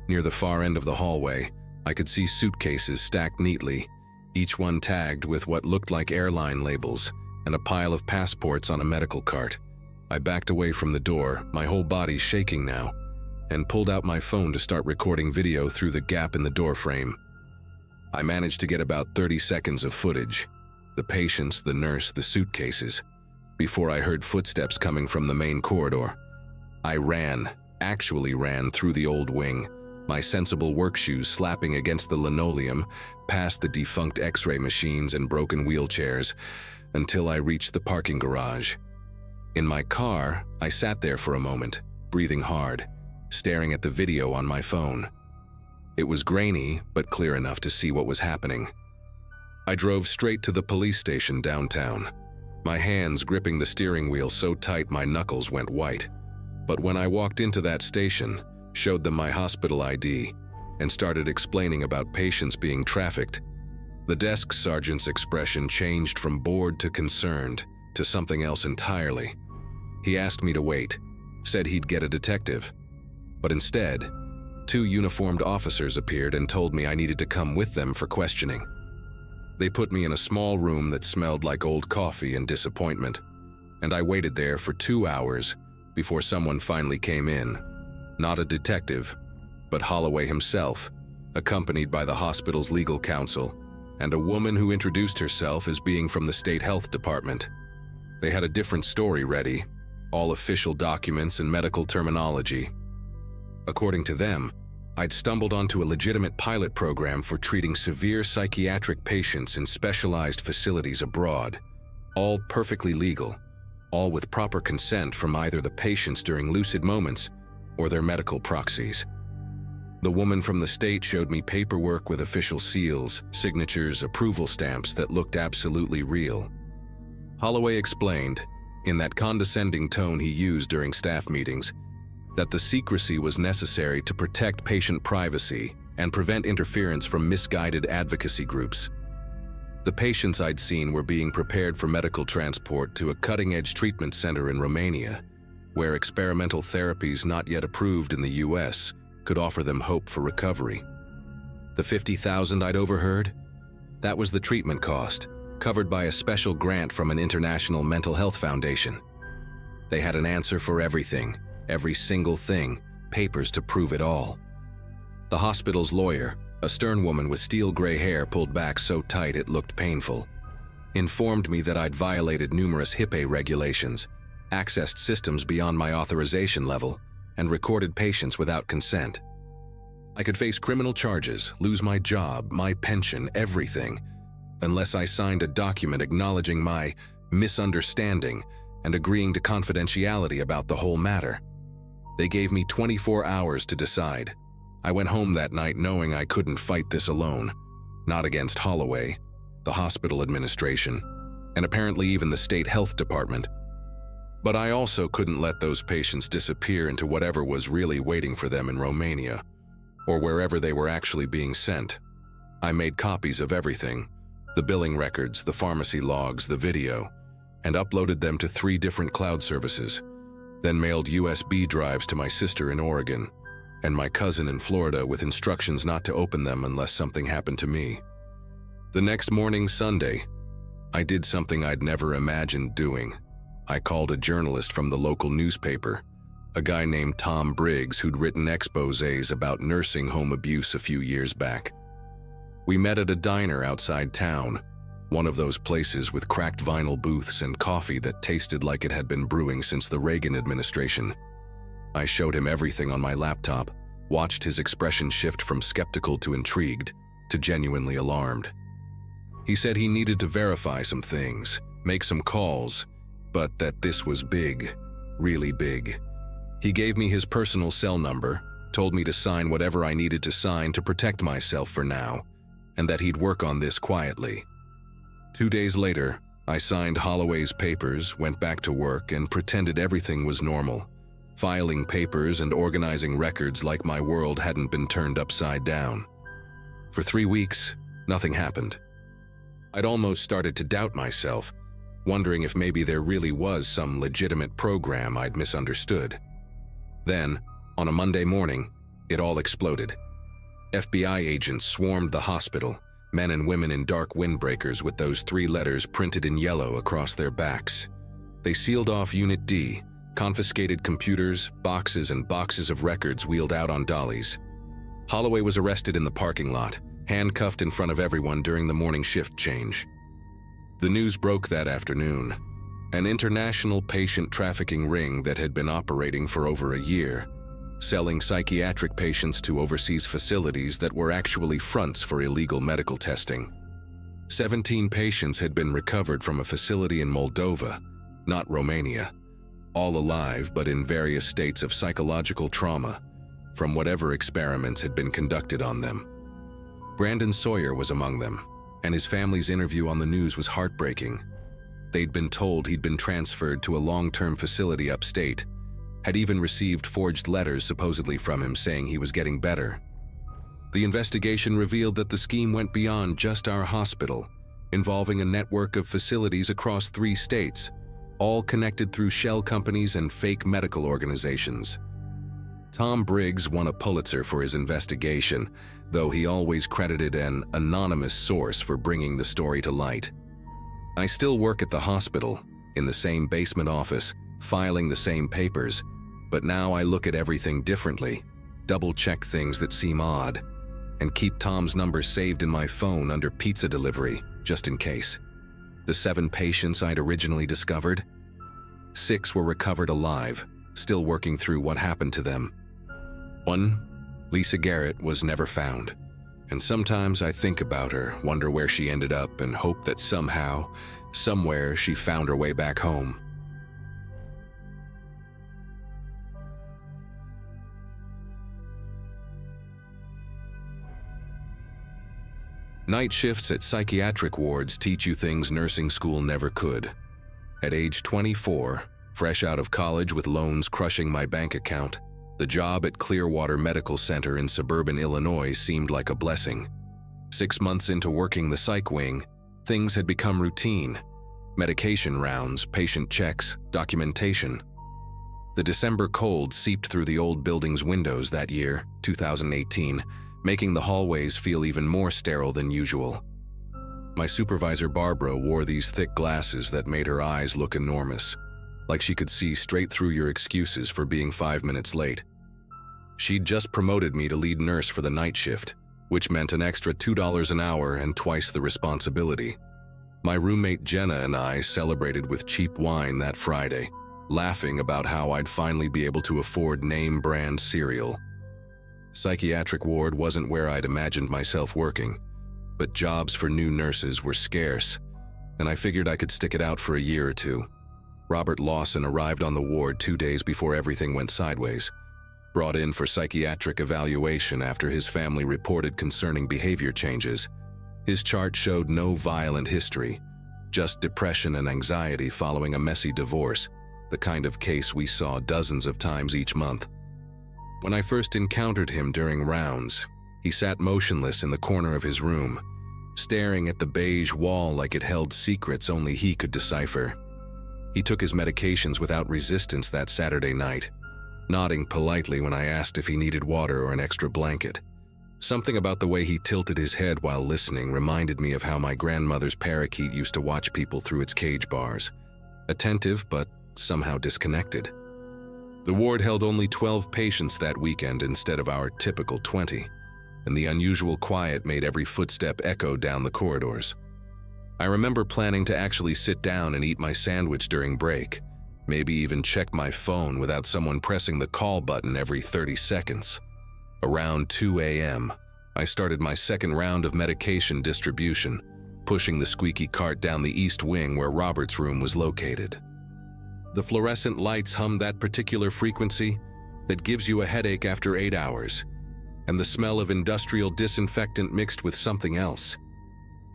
Near the far end of the hallway, I could see suitcases stacked neatly, each one tagged with what looked like airline labels, and a pile of passports on a medical cart. I backed away from the door, my whole body shaking now, and pulled out my phone to start recording video through the gap in the door frame. I managed to get about 30 seconds of footage, the patients, the nurse, the suitcases, before I heard footsteps coming from the main corridor. I actually ran through the old wing, my sensible work shoes slapping against the linoleum, past the defunct X-ray machines and broken wheelchairs, until I reached the parking garage. In my car, I sat there for a moment, breathing hard, staring at the video on my phone. It was grainy, but clear enough to see what was happening. I drove straight to the police station downtown, my hands gripping the steering wheel so tight my knuckles went white. But when I walked into that station, showed them my hospital ID, and started explaining about patients being trafficked, the desk sergeant's expression changed from bored to concerned to something else entirely. He asked me to wait, said he'd get a detective. But instead, 2 uniformed officers appeared and told me I needed to come with them for questioning. They put me in a small room that smelled like old coffee and disappointment, and I waited there for 2 hours before someone finally came in. Not a detective, but Holloway himself, accompanied by the hospital's legal counsel, and a woman who introduced herself as being from the state health department. They had a different story ready, all official documents and medical terminology. According to them, I'd stumbled onto a legitimate pilot program for treating severe psychiatric patients in specialized facilities abroad, all perfectly legal, all with proper consent from either the patients during lucid moments or their medical proxies. The woman from the state showed me paperwork with official seals, signatures, approval stamps that looked absolutely real. Holloway explained, in that condescending tone he used during staff meetings, that the secrecy was necessary to protect patient privacy and prevent interference from misguided advocacy groups. The patients I'd seen were being prepared for medical transport to a cutting-edge treatment center in Romania, where experimental therapies not yet approved in the US could offer them hope for recovery. The $50,000 I'd overheard? That was the treatment cost, covered by a special grant from an international mental health foundation. They had an answer for everything, every single thing, papers to prove it all. The hospital's lawyer, a stern woman with steel gray hair pulled back so tight it looked painful, informed me that I'd violated numerous HIPAA regulations, accessed systems beyond my authorization level, and recorded patients without consent. I could face criminal charges, lose my job, my pension, everything, unless I signed a document acknowledging my misunderstanding and agreeing to confidentiality about the whole matter. They gave me 24 hours to decide. I went home that night knowing I couldn't fight this alone, not against Holloway, the hospital administration, and apparently even the state health department. But I also couldn't let those patients disappear into whatever was really waiting for them in Romania, or wherever they were actually being sent. I made copies of everything, the billing records, the pharmacy logs, the video, and uploaded them to 3 different cloud services, then mailed USB drives to my sister in Oregon and my cousin in Florida with instructions not to open them unless something happened to me. The next morning, Sunday, I did something I'd never imagined doing. I called a journalist from the local newspaper, a guy named Tom Briggs who'd written exposés about nursing home abuse a few years back. We met at a diner outside town, one of those places with cracked vinyl booths and coffee that tasted like it had been brewing since the Reagan administration. I showed him everything on my laptop, watched his expression shift from skeptical to intrigued to genuinely alarmed. He said he needed to verify some things, make some calls, but that this was big, really big. He gave me his personal cell number, told me to sign whatever I needed to sign to protect myself for now, and that he'd work on this quietly. 2 days later, I signed Holloway's papers, went back to work, and pretended everything was normal, filing papers and organizing records like my world hadn't been turned upside down. For 3 weeks, nothing happened. I'd almost started to doubt myself, wondering if maybe there really was some legitimate program I'd misunderstood. Then, on a Monday morning, it all exploded. FBI agents swarmed the hospital, men and women in dark windbreakers with those 3 letters printed in yellow across their backs. They sealed off Unit D, confiscated computers, boxes and boxes of records wheeled out on dollies. Holloway was arrested in the parking lot, handcuffed in front of everyone during the morning shift change. The news broke that afternoon. An international patient trafficking ring that had been operating for over a year, selling psychiatric patients to overseas facilities that were actually fronts for illegal medical testing. 17 patients had been recovered from a facility in Moldova, not Romania, all alive but in various states of psychological trauma from whatever experiments had been conducted on them. Brandon Sawyer was among them, and his family's interview on the news was heartbreaking. They'd been told he'd been transferred to a long-term facility upstate, had even received forged letters supposedly from him saying he was getting better. The investigation revealed that the scheme went beyond just our hospital, involving a network of facilities across 3 states, all connected through shell companies and fake medical organizations. Tom Briggs won a Pulitzer for his investigation, though he always credited an anonymous source for bringing the story to light. I still work at the hospital, in the same basement office, filing the same papers, but now I look at everything differently, double-check things that seem odd, and keep Tom's number saved in my phone under pizza delivery, just in case. The 7 patients I'd originally discovered, 6 were recovered alive, still working through what happened to them. 1, Lisa Garrett, was never found, and sometimes I think about her, wonder where she ended up, and hope that somehow, somewhere, she found her way back home. Night shifts at psychiatric wards teach you things nursing school never could. At age 24, fresh out of college with loans crushing my bank account, the job at Clearwater Medical Center in suburban Illinois seemed like a blessing. 6 months into working the psych wing, things had become routine. Medication rounds, patient checks, documentation. The December cold seeped through the old building's windows that year, 2018, making the hallways feel even more sterile than usual. My supervisor Barbara wore these thick glasses that made her eyes look enormous, like she could see straight through your excuses for being 5 minutes late. She'd just promoted me to lead nurse for the night shift, which meant an extra $2 an hour and twice the responsibility. My roommate Jenna and I celebrated with cheap wine that Friday, laughing about how I'd finally be able to afford name-brand cereal. Psychiatric ward wasn't where I'd imagined myself working, but jobs for new nurses were scarce, and I figured I could stick it out for a year or 2. Robert Lawson arrived on the ward 2 days before everything went sideways, brought in for psychiatric evaluation after his family reported concerning behavior changes. His chart showed no violent history, just depression and anxiety following a messy divorce, the kind of case we saw dozens of times each month. When I first encountered him during rounds, he sat motionless in the corner of his room, staring at the beige wall like it held secrets only he could decipher. He took his medications without resistance that Saturday night, nodding politely when I asked if he needed water or an extra blanket. Something about the way he tilted his head while listening reminded me of how my grandmother's parakeet used to watch people through its cage bars, attentive but somehow disconnected. The ward held only 12 patients that weekend instead of our typical 20, and the unusual quiet made every footstep echo down the corridors. I remember planning to actually sit down and eat my sandwich during break, maybe even check my phone without someone pressing the call button every 30 seconds. Around 2 a.m., I started my second round of medication distribution, pushing the squeaky cart down the east wing where Robert's room was located. The fluorescent lights hummed that particular frequency that gives you a headache after 8 hours, and the smell of industrial disinfectant mixed with something else.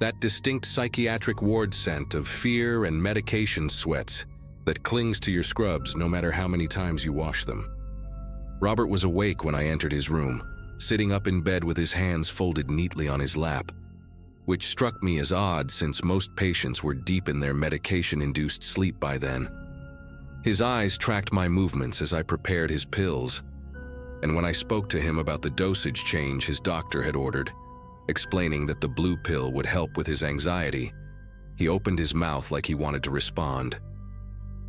That distinct psychiatric ward scent of fear and medication sweats that clings to your scrubs no matter how many times you wash them. Robert was awake when I entered his room, sitting up in bed with his hands folded neatly on his lap, which struck me as odd since most patients were deep in their medication-induced sleep by then. His eyes tracked my movements as I prepared his pills, and when I spoke to him about the dosage change his doctor had ordered, explaining that the blue pill would help with his anxiety, he opened his mouth like he wanted to respond.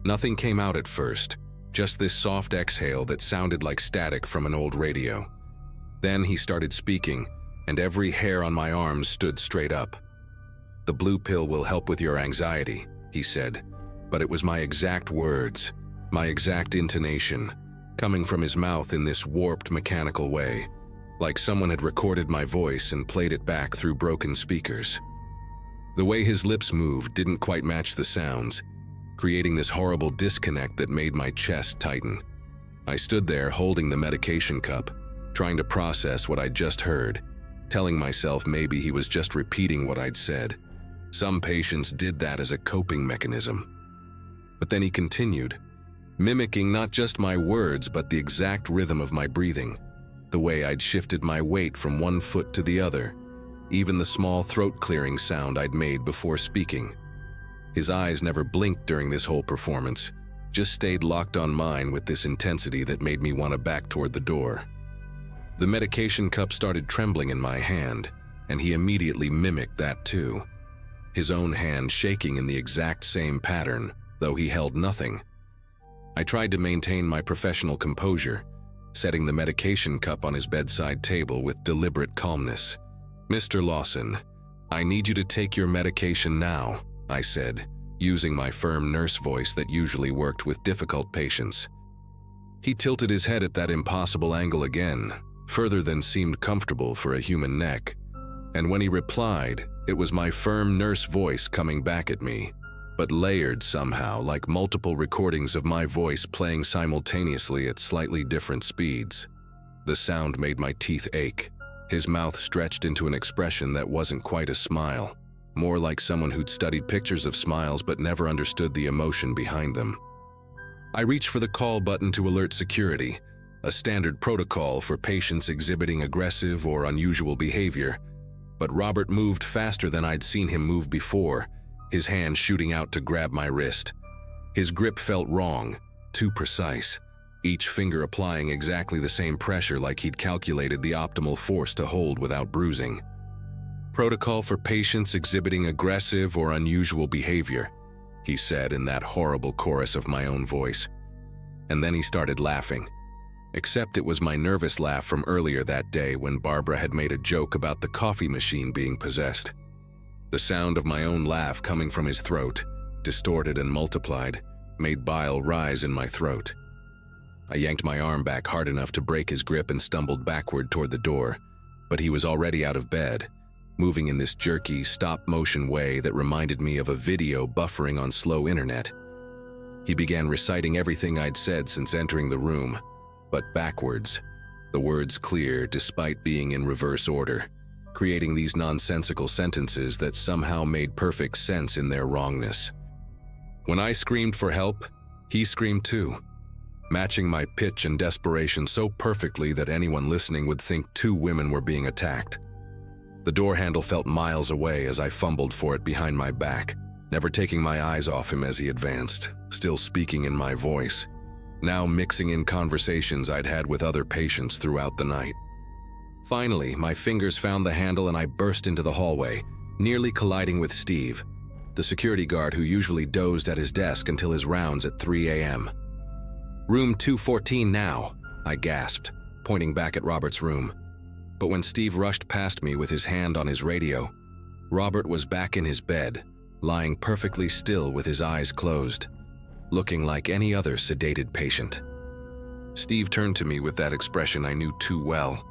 Nothing came out at first, just this soft exhale that sounded like static from an old radio. Then he started speaking, and every hair on my arms stood straight up. "The blue pill will help with your anxiety," he said, but it was my exact words, my exact intonation, coming from his mouth in this warped mechanical way, like someone had recorded my voice and played it back through broken speakers. The way his lips moved didn't quite match the sounds, creating this horrible disconnect that made my chest tighten. I stood there holding the medication cup, trying to process what I'd just heard, telling myself maybe he was just repeating what I'd said. Some patients did that as a coping mechanism. But then he continued, mimicking not just my words but the exact rhythm of my breathing, the way I'd shifted my weight from one foot to the other, even the small throat-clearing sound I'd made before speaking. His eyes never blinked during this whole performance, just stayed locked on mine with this intensity that made me want to back toward the door. The medication cup started trembling in my hand, and he immediately mimicked that too, his own hand shaking in the exact same pattern, though he held nothing. I tried to maintain my professional composure, setting the medication cup on his bedside table with deliberate calmness. "Mr. Lawson, I need you to take your medication now," I said, using my firm nurse voice that usually worked with difficult patients. He tilted his head at that impossible angle again, further than seemed comfortable for a human neck. And when he replied, it was my firm nurse voice coming back at me, but layered somehow, like multiple recordings of my voice playing simultaneously at slightly different speeds. The sound made my teeth ache. His mouth stretched into an expression that wasn't quite a smile, more like someone who'd studied pictures of smiles but never understood the emotion behind them. I reached for the call button to alert security, a standard protocol for patients exhibiting aggressive or unusual behavior, but Robert moved faster than I'd seen him move before, his hand shooting out to grab my wrist. His grip felt wrong, too precise, each finger applying exactly the same pressure like he'd calculated the optimal force to hold without bruising. "Protocol for patients exhibiting aggressive or unusual behavior," he said in that horrible chorus of my own voice. And then he started laughing. Except it was my nervous laugh from earlier that day when Barbara had made a joke about the coffee machine being possessed. The sound of my own laugh coming from his throat, distorted and multiplied, made bile rise in my throat. I yanked my arm back hard enough to break his grip and stumbled backward toward the door, but he was already out of bed, moving in this jerky, stop-motion way that reminded me of a video buffering on slow internet. He began reciting everything I'd said since entering the room, but backwards, the words clear despite being in reverse order, creating these nonsensical sentences that somehow made perfect sense in their wrongness. When I screamed for help, he screamed too, matching my pitch and desperation so perfectly that anyone listening would think two women were being attacked. The door handle felt miles away as I fumbled for it behind my back, never taking my eyes off him as he advanced, still speaking in my voice, now mixing in conversations I'd had with other patients throughout the night. Finally, my fingers found the handle and I burst into the hallway, nearly colliding with Steve, the security guard who usually dozed at his desk until his rounds at 3 a.m. "Room 214 now," I gasped, pointing back at Robert's room. But when Steve rushed past me with his hand on his radio, Robert was back in his bed, lying perfectly still with his eyes closed, looking like any other sedated patient. Steve turned to me with that expression I knew too well,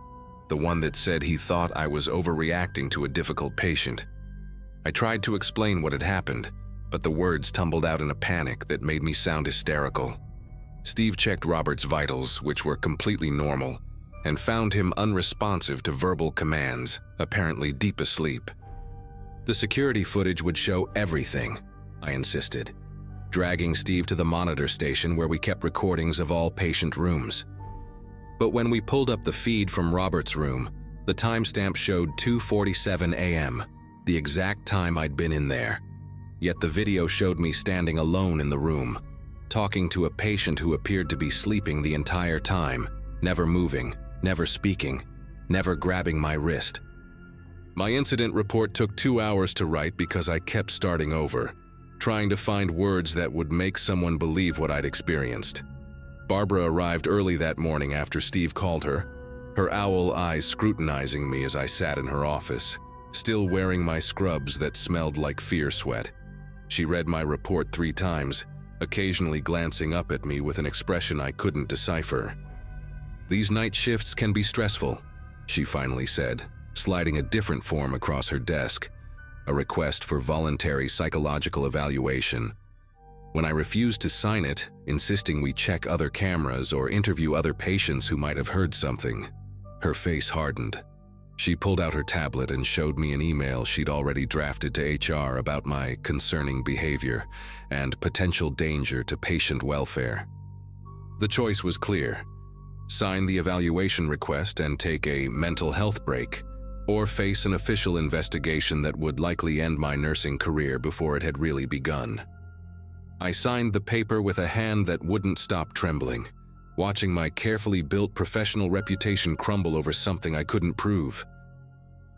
the one that said he thought I was overreacting to a difficult patient. I tried to explain what had happened, but the words tumbled out in a panic that made me sound hysterical. Steve checked Robert's vitals, which were completely normal, and found him unresponsive to verbal commands, apparently deep asleep. "The security footage would show everything," I insisted, dragging Steve to the monitor station where we kept recordings of all patient rooms. But when we pulled up the feed from Robert's room, the timestamp showed 2:47 a.m., the exact time I'd been in there. Yet the video showed me standing alone in the room, talking to a patient who appeared to be sleeping the entire time, never moving, never speaking, never grabbing my wrist. My incident report took 2 hours to write because I kept starting over, trying to find words that would make someone believe what I'd experienced. Barbara arrived early that morning after Steve called her owl eyes scrutinizing me as I sat in her office, still wearing my scrubs that smelled like fear sweat. She read my report 3 times, occasionally glancing up at me with an expression I couldn't decipher. "These night shifts can be stressful," she finally said, sliding a different form across her desk, a request for voluntary psychological evaluation. When I refused to sign it, insisting we check other cameras or interview other patients who might have heard something, her face hardened. She pulled out her tablet and showed me an email she'd already drafted to HR about my concerning behavior and potential danger to patient welfare. The choice was clear: sign the evaluation request and take a mental health break, or face an official investigation that would likely end my nursing career before it had really begun. I signed the paper with a hand that wouldn't stop trembling, watching my carefully built professional reputation crumble over something I couldn't prove.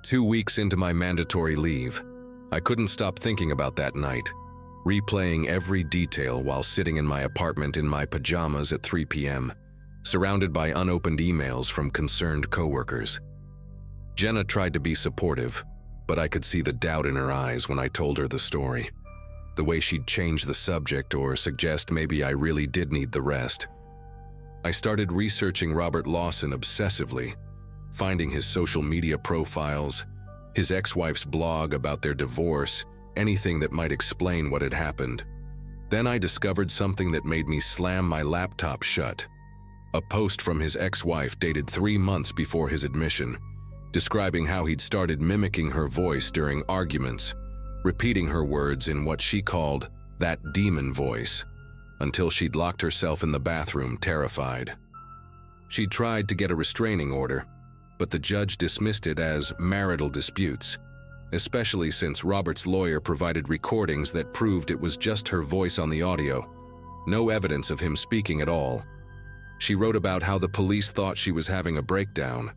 2 weeks into my mandatory leave, I couldn't stop thinking about that night, replaying every detail while sitting in my apartment in my pajamas at 3 p.m., surrounded by unopened emails from concerned coworkers. Jenna tried to be supportive, but I could see the doubt in her eyes when I told her the story. The way she'd change the subject or suggest maybe I really did need the rest. I started researching Robert Lawson obsessively, finding his social media profiles, his ex-wife's blog about their divorce, anything that might explain what had happened. Then I discovered something that made me slam my laptop shut. A post from his ex-wife dated 3 months before his admission, describing how he'd started mimicking her voice during arguments, repeating her words in what she called that demon voice, until she'd locked herself in the bathroom terrified. She tried to get a restraining order, but the judge dismissed it as marital disputes, especially since Robert's lawyer provided recordings that proved it was just her voice on the audio, no evidence of him speaking at all. She wrote about how the police thought she was having a breakdown,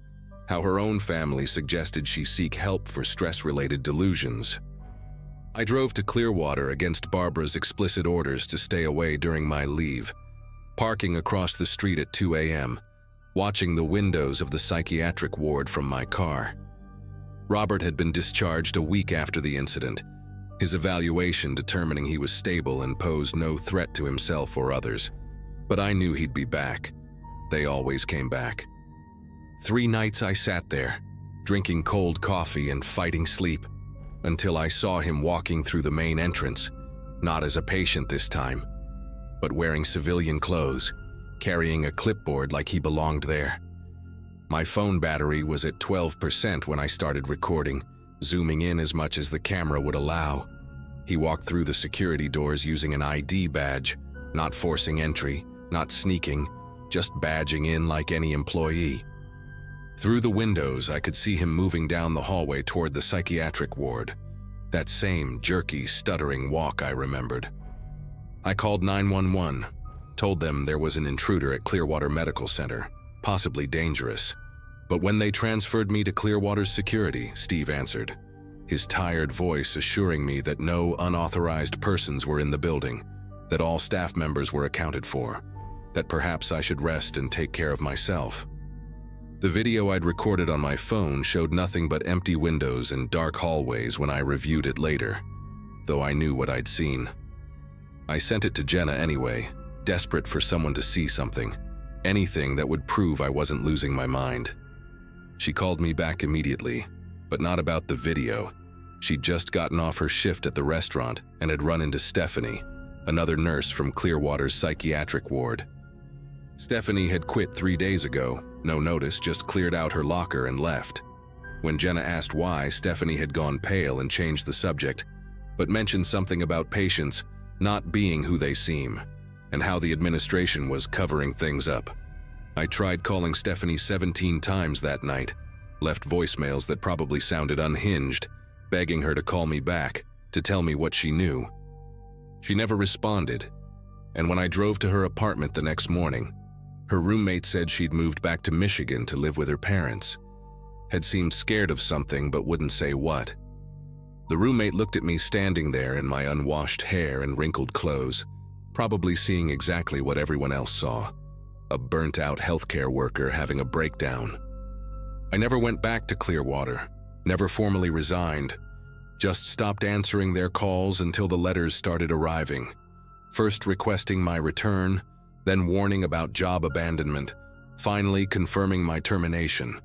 how her own family suggested she seek help for stress-related delusions. I drove to Clearwater against Barbara's explicit orders to stay away during my leave, parking across the street at 2 a.m., watching the windows of the psychiatric ward from my car. Robert had been discharged a week after the incident, his evaluation determining he was stable and posed no threat to himself or others. But I knew he'd be back. They always came back. 3 nights I sat there, drinking cold coffee and fighting sleep, until I saw him walking through the main entrance, not as a patient this time, but wearing civilian clothes, carrying a clipboard like he belonged there. My phone battery was at 12% when I started recording, zooming in as much as the camera would allow. He walked through the security doors using an ID badge, not forcing entry, not sneaking, just badging in like any employee. Through the windows, I could see him moving down the hallway toward the psychiatric ward. That same jerky, stuttering walk I remembered. I called 911, told them there was an intruder at Clearwater Medical Center, possibly dangerous. But when they transferred me to Clearwater's security, Steve answered, his tired voice assuring me that no unauthorized persons were in the building, that all staff members were accounted for, that perhaps I should rest and take care of myself. The video I'd recorded on my phone showed nothing but empty windows and dark hallways when I reviewed it later, though I knew what I'd seen. I sent it to Jenna anyway, desperate for someone to see something, anything that would prove I wasn't losing my mind. She called me back immediately, but not about the video. She'd just gotten off her shift at the restaurant and had run into Stephanie, another nurse from Clearwater's psychiatric ward. Stephanie had quit 3 days ago, no notice, just cleared out her locker and left. When Jenna asked why, Stephanie had gone pale and changed the subject, but mentioned something about patients not being who they seem, and how the administration was covering things up. I tried calling Stephanie 17 times that night, left voicemails that probably sounded unhinged, begging her to call me back, to tell me what she knew. She never responded, and when I drove to her apartment the next morning, her roommate said she'd moved back to Michigan to live with her parents, had seemed scared of something but wouldn't say what. The roommate looked at me standing there in my unwashed hair and wrinkled clothes, probably seeing exactly what everyone else saw, a burnt-out healthcare worker having a breakdown. I never went back to Clearwater, never formally resigned, just stopped answering their calls until the letters started arriving. first requesting my return, then warning about job abandonment, finally confirming my termination.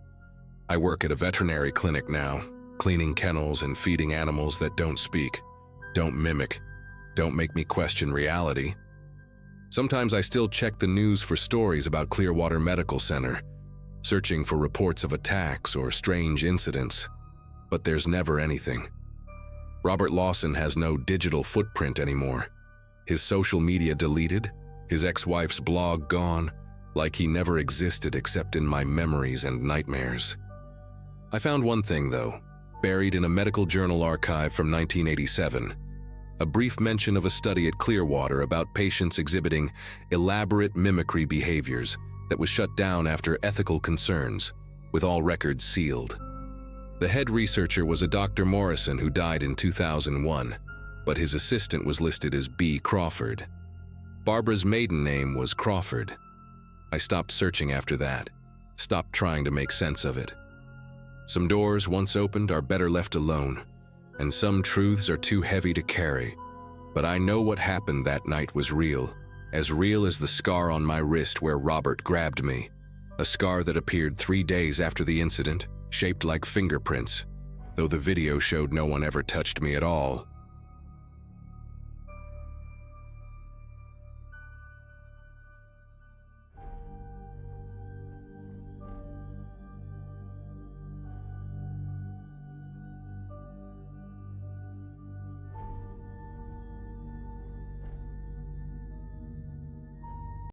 I work at a veterinary clinic now, cleaning kennels and feeding animals that don't speak, don't mimic, don't make me question reality. Sometimes I still check the news for stories about Clearwater Medical Center, searching for reports of attacks or strange incidents, but there's never anything. Robert Lawson has no digital footprint anymore. His social media deleted, his ex-wife's blog gone, like he never existed except in my memories and nightmares. I found one thing, though, buried in a medical journal archive from 1987, a brief mention of a study at Clearwater about patients exhibiting elaborate mimicry behaviors that was shut down after ethical concerns, with all records sealed. The head researcher was a Dr. Morrison who died in 2001, but his assistant was listed as B. Crawford. Barbara's maiden name was Crawford. I stopped searching after that, stopped trying to make sense of it. Some doors, once opened, are better left alone, and some truths are too heavy to carry. But I know what happened that night was real as the scar on my wrist where Robert grabbed me, a scar that appeared 3 days after the incident, shaped like fingerprints, though the video showed no one ever touched me at all.